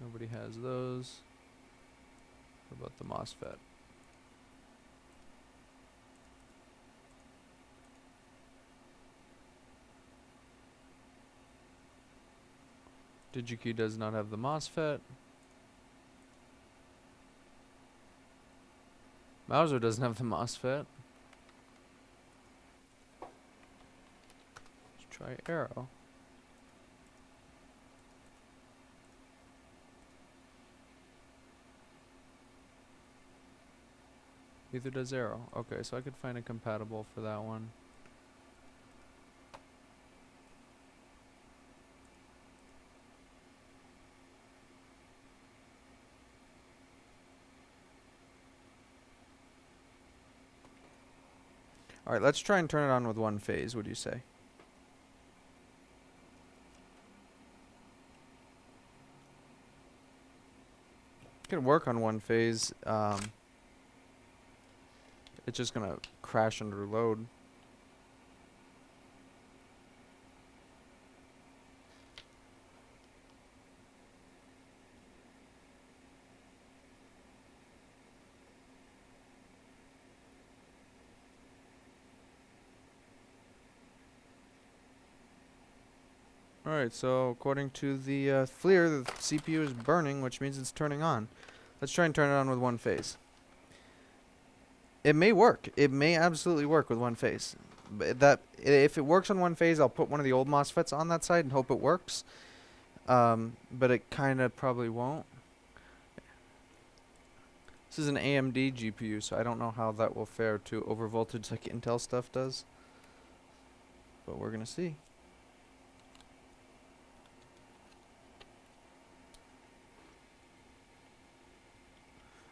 Nobody has those. What about the MOSFET? DigiKey does not have the MOSFET. Mauser doesn't have the MOSFET. Let's try Arrow. Neither does Arrow. Okay, so I could find a compatible for that one. Alright, let's try and turn it on with one phase, what do you say? Can work on one phase. It's just gonna crash under load. Alright, so according to the FLIR, the CPU is burning, which means it's turning on. Let's try and turn it on with one phase. It may work. It may absolutely work with one phase. But if it works on one phase, I'll put one of the old MOSFETs on that side and hope it works. But it kind of probably won't. This is an AMD GPU, so I don't know how that will fare to overvoltage like Intel stuff does. But we're going to see.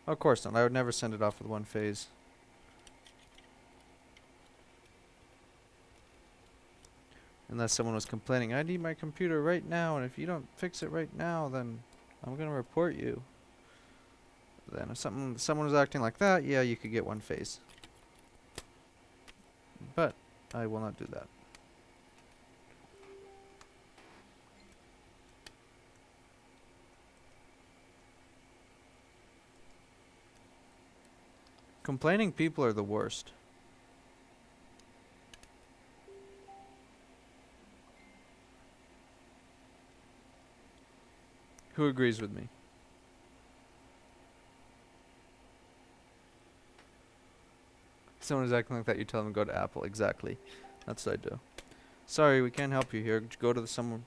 Of course not. I would never send it off with one phase. Unless someone was complaining, I need my computer right now, and if you don't fix it right now, then I'm going to report you. Then if someone was acting like that, yeah, you could get one phase. But I will not do that. Complaining people are the worst. Who agrees with me? Someone is acting like that, you tell them to go to Apple. Exactly. That's what I do. Sorry, we can't help you here. Go to someone.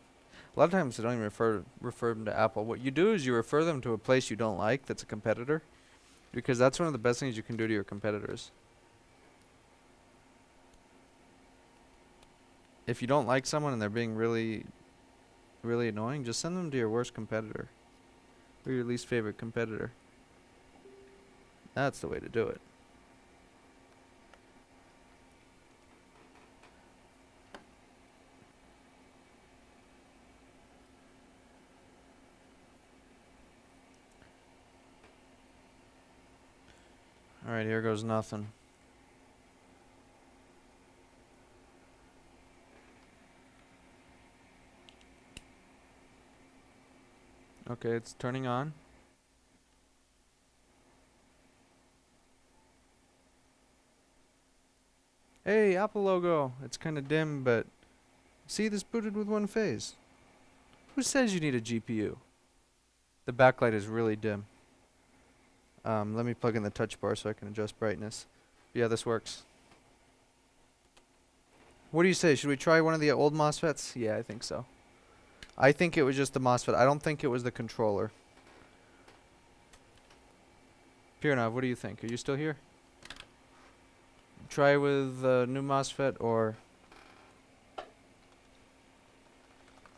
A lot of times I don't even refer them to Apple. What you do is you refer them to a place you don't like that's a competitor. Because that's one of the best things you can do to your competitors. If you don't like someone and they're being really, really annoying, just send them to your worst competitor. Or your least favorite competitor. That's the way to do it. Alright, here goes nothing. Okay, it's turning on. Hey, Apple logo. It's kind of dim, but see, this booted with one phase. Who says you need a GPU? The backlight is really dim. Let me plug in the touch bar so I can adjust brightness. Yeah, this works. What do you say? Should we try one of the old MOSFETs? Yeah, I think so. I think it was just the MOSFET. I don't think it was the controller. Piranov, what do you think? Are you still here? Try with the new MOSFET or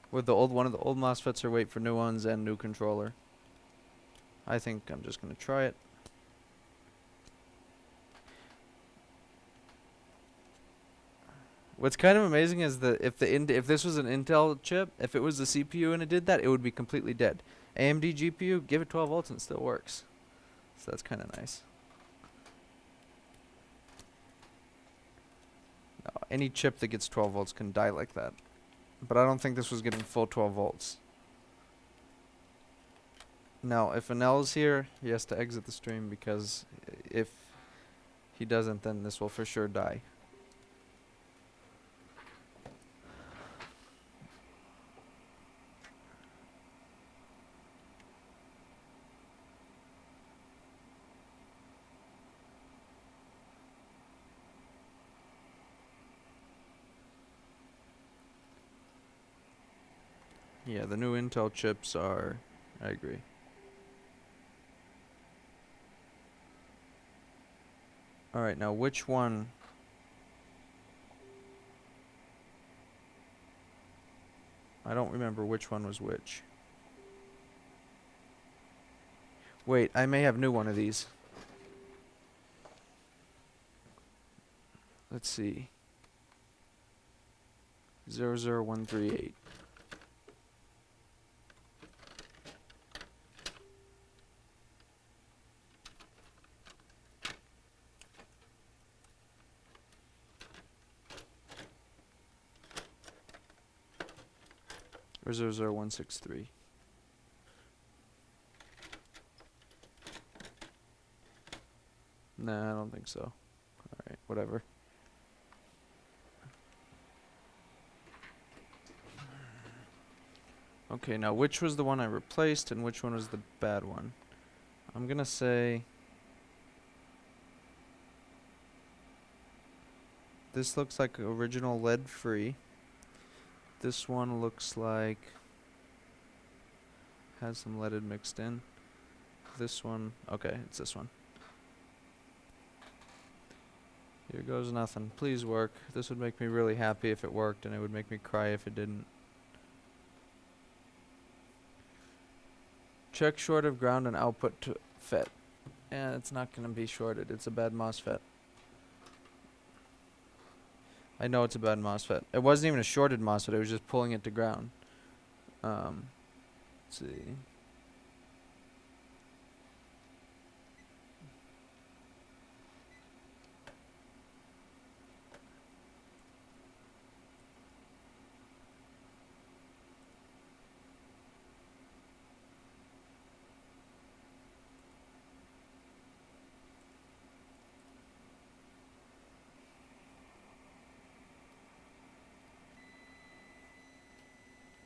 with the old one of the old MOSFETs, or wait for new ones and new controller. I think I'm just gonna try it. What's kind of amazing is that if this was an Intel chip, if it was the CPU and it did that, it would be completely dead. AMD GPU, give it 12 volts and it still works. So that's kind of nice. No, any chip that gets 12 volts can die like that. But I don't think this was getting full 12 volts. Now, if Anel is here, he has to exit the stream because if he doesn't, then this will for sure die. Yeah, the new Intel chips are... I agree. Alright, now which one... I don't remember which one was which. Wait, I may have new one of these. Let's see. 00138. Or 00163. Nah, I don't think so. Alright, whatever. Okay, now which was the one I replaced and which one was the bad one? I'm gonna say... This looks like original lead-free. This one looks like... has some leaded mixed in. This one... okay, it's this one. Here goes nothing. Please work. This would make me really happy if it worked, and it would make me cry if it didn't. Check short of ground and output to FET. Yeah, it's not going to be shorted. It's a bad MOSFET. I know it's a bad MOSFET. It wasn't even a shorted MOSFET. It was just pulling it to ground. Let's see.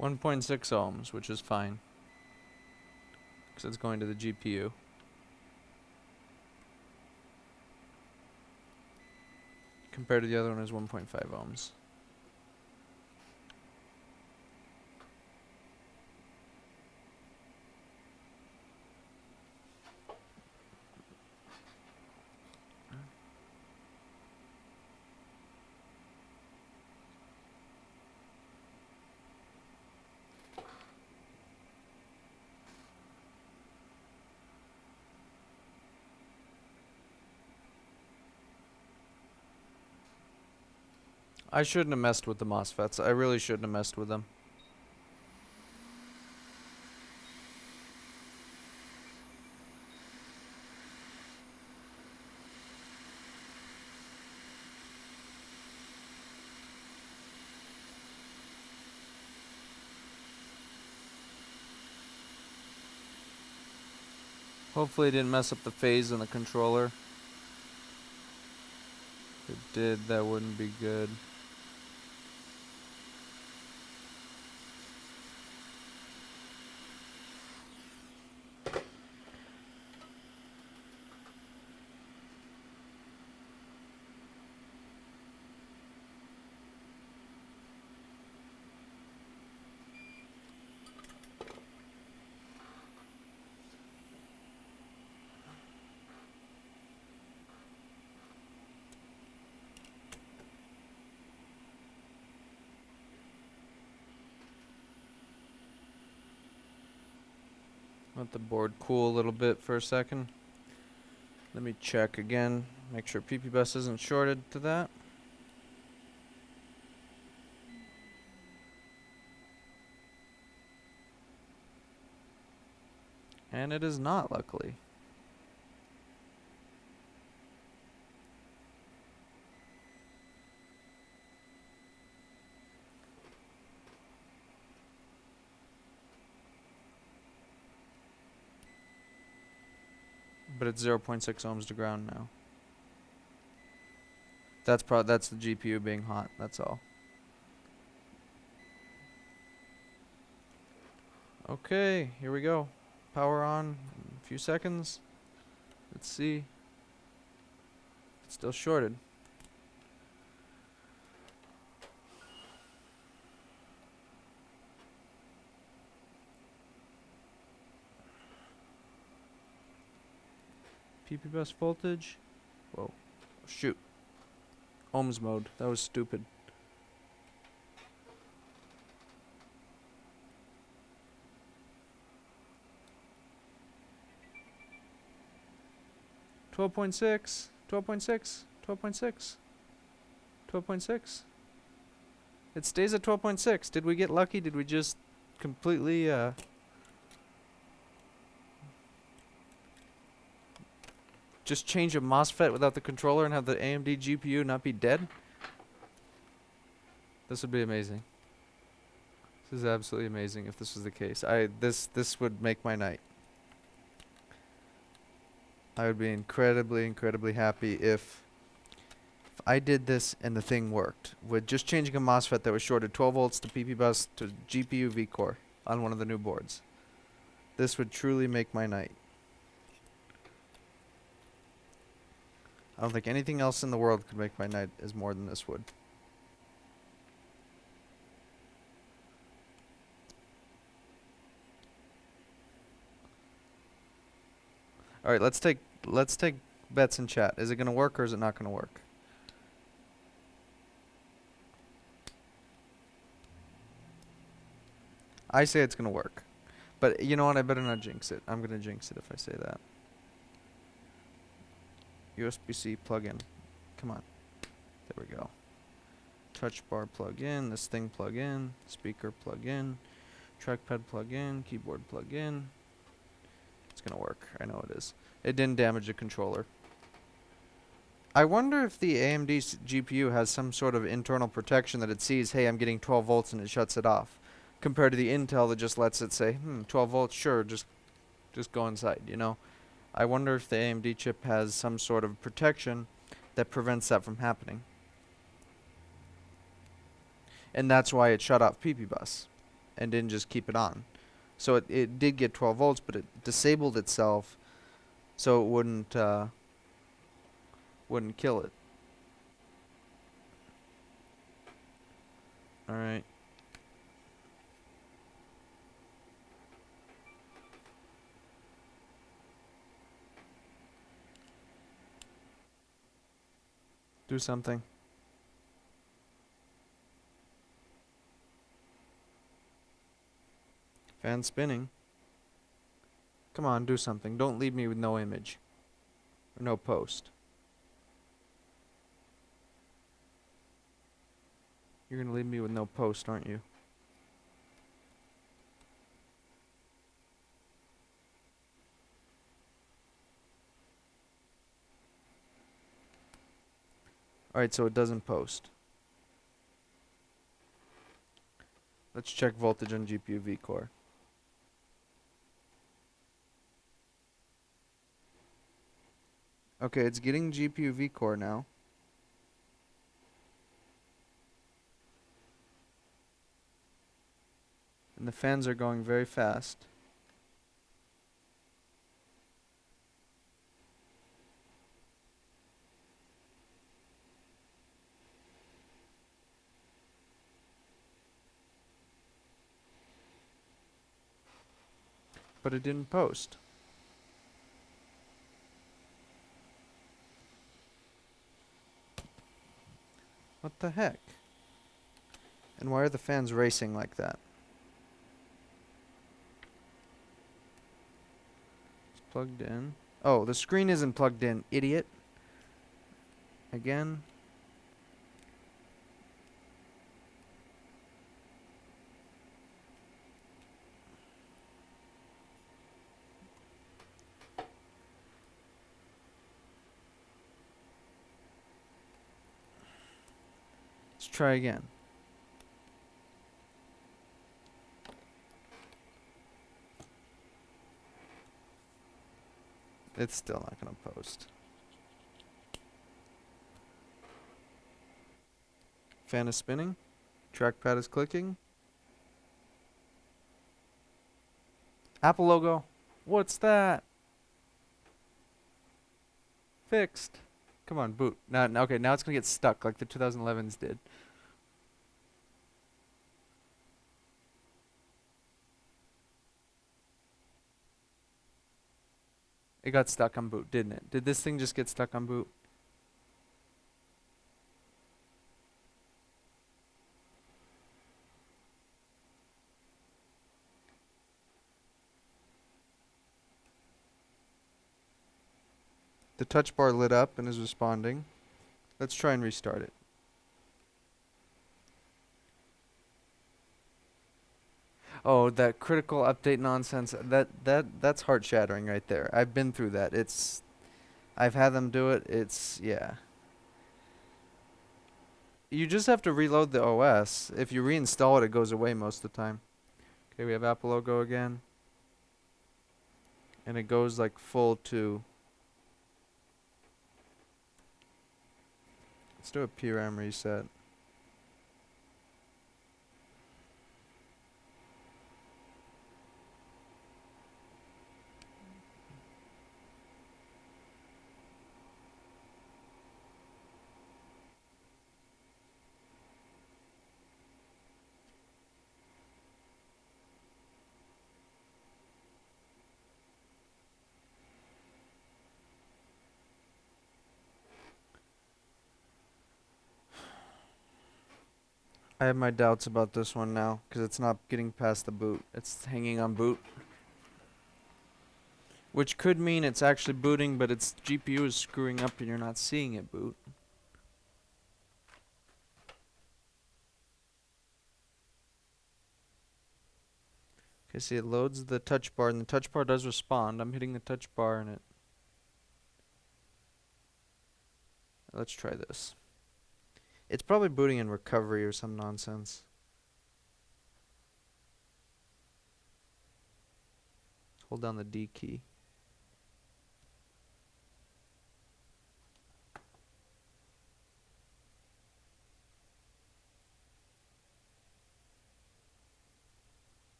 .6 ohms, which is fine. Because it's going to the GPU. Compared to the other one is 1.5 ohms. I shouldn't have messed with the MOSFETs. I really shouldn't have messed with them. Hopefully it didn't mess up the phase in the controller. If it did, that wouldn't be good. Let the board cool a little bit for a second. Let me check again. Make sure PP bus isn't shorted to that. And it is not, luckily. But it's 0.6 ohms to ground now. That's the GPU being hot, that's all. Okay, here we go. Power on in a few seconds. Let's see. It's still shorted. PP bus voltage. Whoa. Shoot. Ohms mode. That was stupid. Twelve point six. 12.6. 12.6. 12.6. It stays at 12.6. Did we get lucky? Did we just completely just change a MOSFET without the controller and have the AMD GPU not be dead? This would be amazing. This is absolutely amazing if this was the case. This would make my night. I would be incredibly happy if I did this and the thing worked. With just changing a MOSFET that was shorted 12 volts to PP bus to GPU vCore on one of the new boards. This would truly make my night. I don't think anything else in the world could make my night as more than this would. All right, let's take bets in chat. Is it going to work or is it not going to work? I say it's going to work. But you know what? I better not jinx it. I'm going to jinx it if I say that. USB-C plug-in. Come on. There we go. Touch bar plug in. This thing plug in. Speaker plug in. Trackpad plug in. Keyboard plug in. It's going to work. I know it is. It didn't damage the controller. I wonder if the AMD GPU has some sort of internal protection that it sees, hey, I'm getting 12 volts and it shuts it off. Compared to the Intel that just lets it say, 12 volts, sure, just go inside, you know? I wonder if the AMD chip has some sort of protection that prevents that from happening. And that's why it shut off PP bus and didn't just keep it on. So it did get 12 volts, but it disabled itself so it wouldn't kill it. All right. Do something. Fan spinning. Come on, do something. Don't leave me with no image. Or no post. You're gonna leave me with no post, aren't you? Alright, so it doesn't post. Let's check voltage on GPU vCore. Okay, it's getting GPU vCore now. And the fans are going very fast. But it didn't post. What the heck? And why are the fans racing like that? plugged in. Oh, the screen isn't plugged in, idiot. Again. Let's try again. It's still not going to post. Fan is spinning. Trackpad is clicking. Apple logo. What's that? Fixed. Come on, boot. Now, okay, now it's going to get stuck like the 2011s did. It got stuck on boot, didn't it? Did this thing just get stuck on boot? The touch bar lit up and is responding. Let's try and restart it. Oh, that critical update nonsense. That's heart shattering right there. I've been through that. I've had them do it. Yeah. You just have to reload the OS. If you reinstall it, it goes away most of the time. Okay, we have Apple logo again. And it goes like full to. Let's do a PRAM reset. I have my doubts about this one now because it's not getting past the boot. It's hanging on boot. Which could mean it's actually booting, but its GPU is screwing up and you're not seeing it boot. Okay, see it loads the touch bar and the touch bar does respond. I'm hitting the touch bar and it... Let's try this. It's probably booting in recovery or some nonsense. Hold down the D key.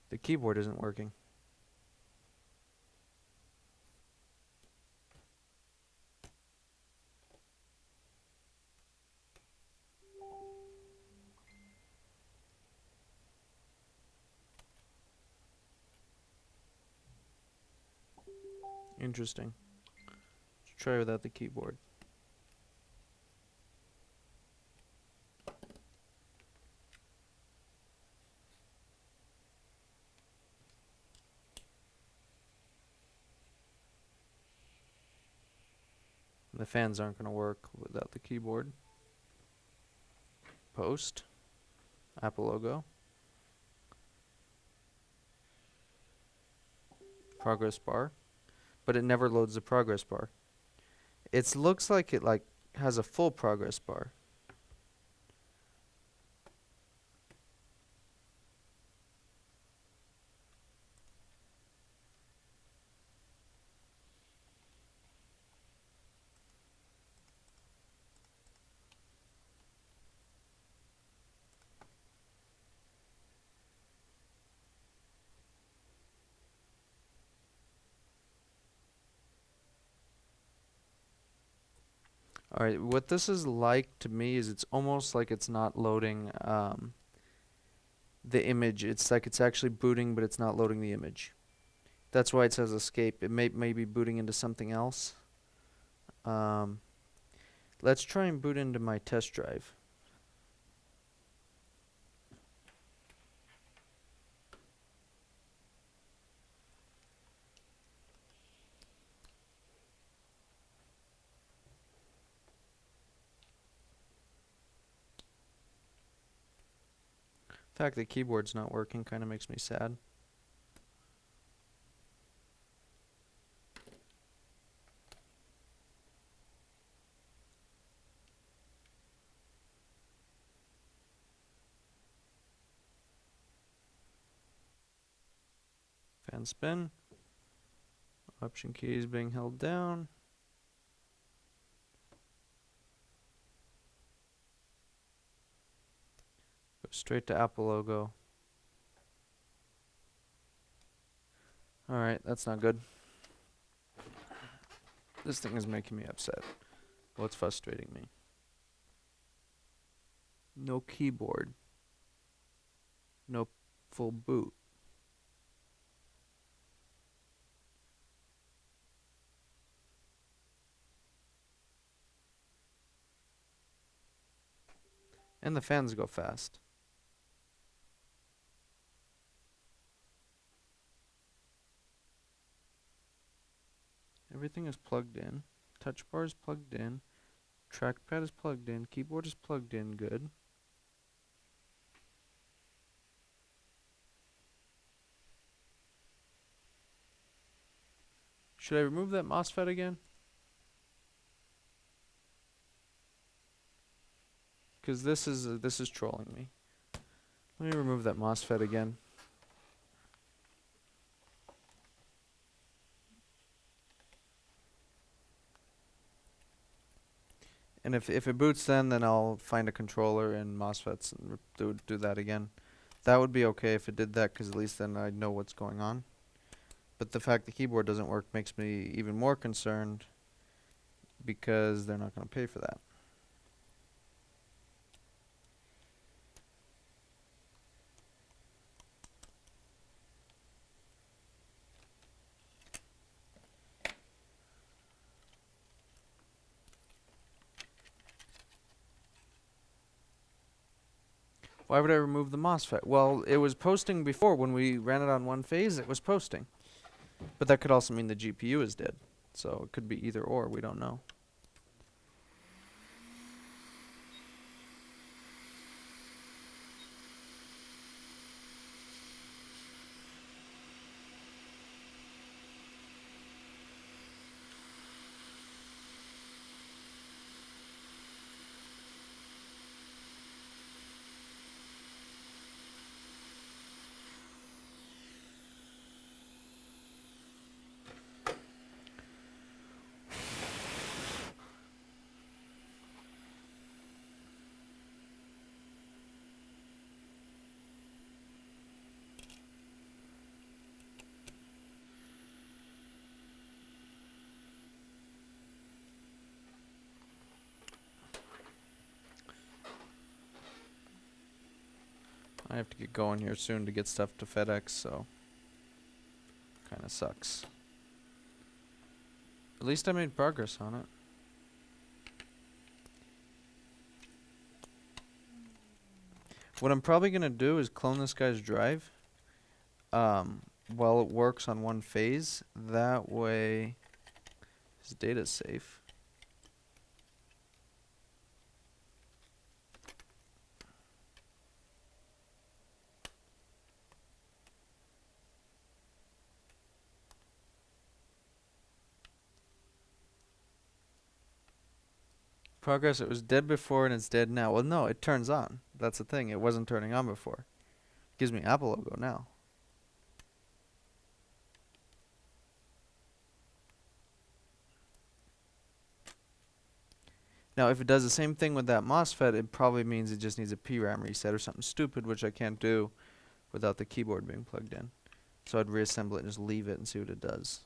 The keyboard isn't working. Interesting. Let's try without the keyboard. The fans aren't going to work without the keyboard. Post. Apple logo. Progress bar. But it never loads the progress bar. It looks like it has a full progress bar. Alright, what this is like to me is it's almost like it's not loading the image. It's like it's actually booting, but it's not loading the image. That's why it says escape. It may be booting into something else. Let's try and boot into my test drive. The fact that keyboard's not working kind of makes me sad. Fan spin. Option key is being held down. Go straight to Apple logo. Alright, that's not good. This thing is making me upset. What's frustrating me? No keyboard. No full boot. And the fans go fast. Everything is plugged in. Touch bar is plugged in. Trackpad is plugged in. Keyboard is plugged in. Good. Should I remove that MOSFET again? Because this is trolling me. Let me remove that MOSFET again. And if it boots then I'll find a controller and MOSFETs and do that again. That would be okay if it did that, because at least then I'd know what's going on. But the fact the keyboard doesn't work makes me even more concerned, because they're not going to pay for that. Why would I remove the MOSFET? Well, it was posting before. When we ran it on one phase, it was posting. But that could also mean the GPU is dead. So it could be either or, we don't know. I have to get going here soon to get stuff to FedEx, so kind of sucks. At least I made progress on it. What I'm probably going to do is clone this guy's drive while it works on one phase. That way his data's safe. Progress, it was dead before and it's dead now. Well, no, it turns on. That's the thing. It wasn't turning on before. Gives me Apple logo now. Now, if it does the same thing with that MOSFET, it probably means it just needs a PRAM reset or something stupid, which I can't do without the keyboard being plugged in. So I'd reassemble it and just leave it and see what it does.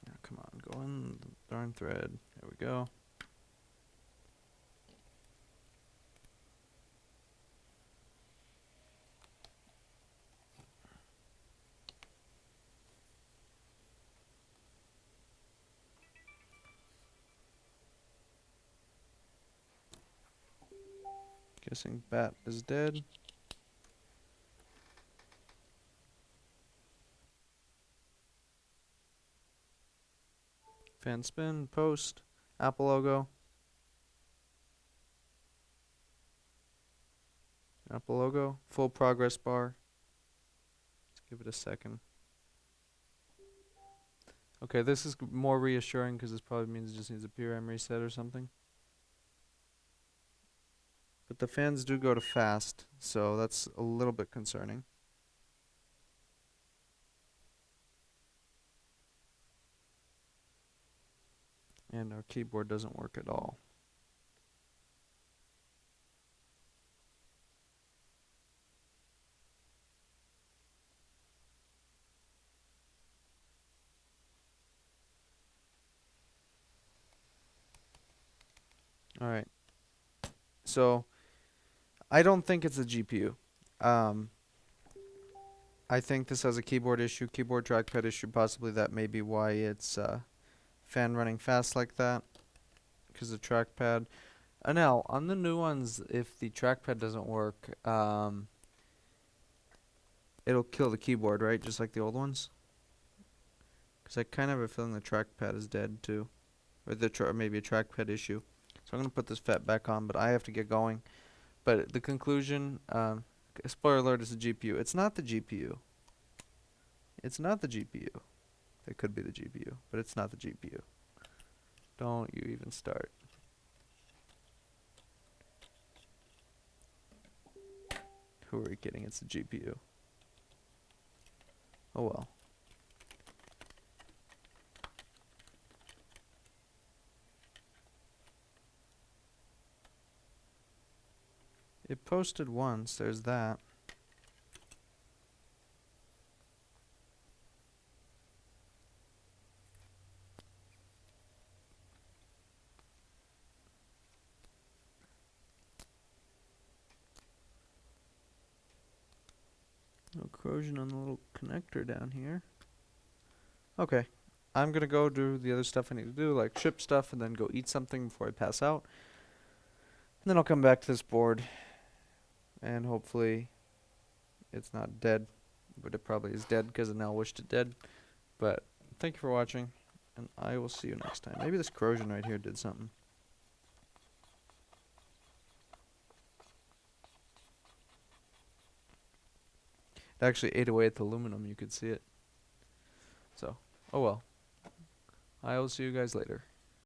Now, come on, go in the darn thread. There we go. Guessing bat is dead. Fan spin, post, Apple logo. Apple logo, full progress bar. Let's give it a second. Okay, this is more reassuring because this probably means it just needs a PRAM reset or something. But the fans do go to fast, so that's a little bit concerning. And our keyboard doesn't work at all. Alright. So, I don't think it's a GPU. I think this has a keyboard issue, keyboard trackpad issue. Possibly that may be why it's fan running fast like that. Because the trackpad. Now, on the new ones, if the trackpad doesn't work, it'll kill the keyboard, right? Just like the old ones? Because I kind of have a feeling the trackpad is dead too. Or maybe a trackpad issue. So I'm going to put this FET back on, but I have to get going. But the conclusion, spoiler alert, is the GPU. It's not the GPU. It's not the GPU. It could be the GPU, but it's not the GPU. Don't you even start. Who are we kidding? It's the GPU. Oh well. It posted once, there's that. No corrosion on the little connector down here. Okay. I'm gonna go do the other stuff I need to do, like ship stuff, and then go eat something before I pass out. And then I'll come back to this board, and hopefully it's not dead. But it probably is dead because I now wished it dead. But thank you for watching, and I will see you next time. Maybe this corrosion right here did something. It actually ate away at the aluminum, you could see it. So, oh well. I will see you guys later.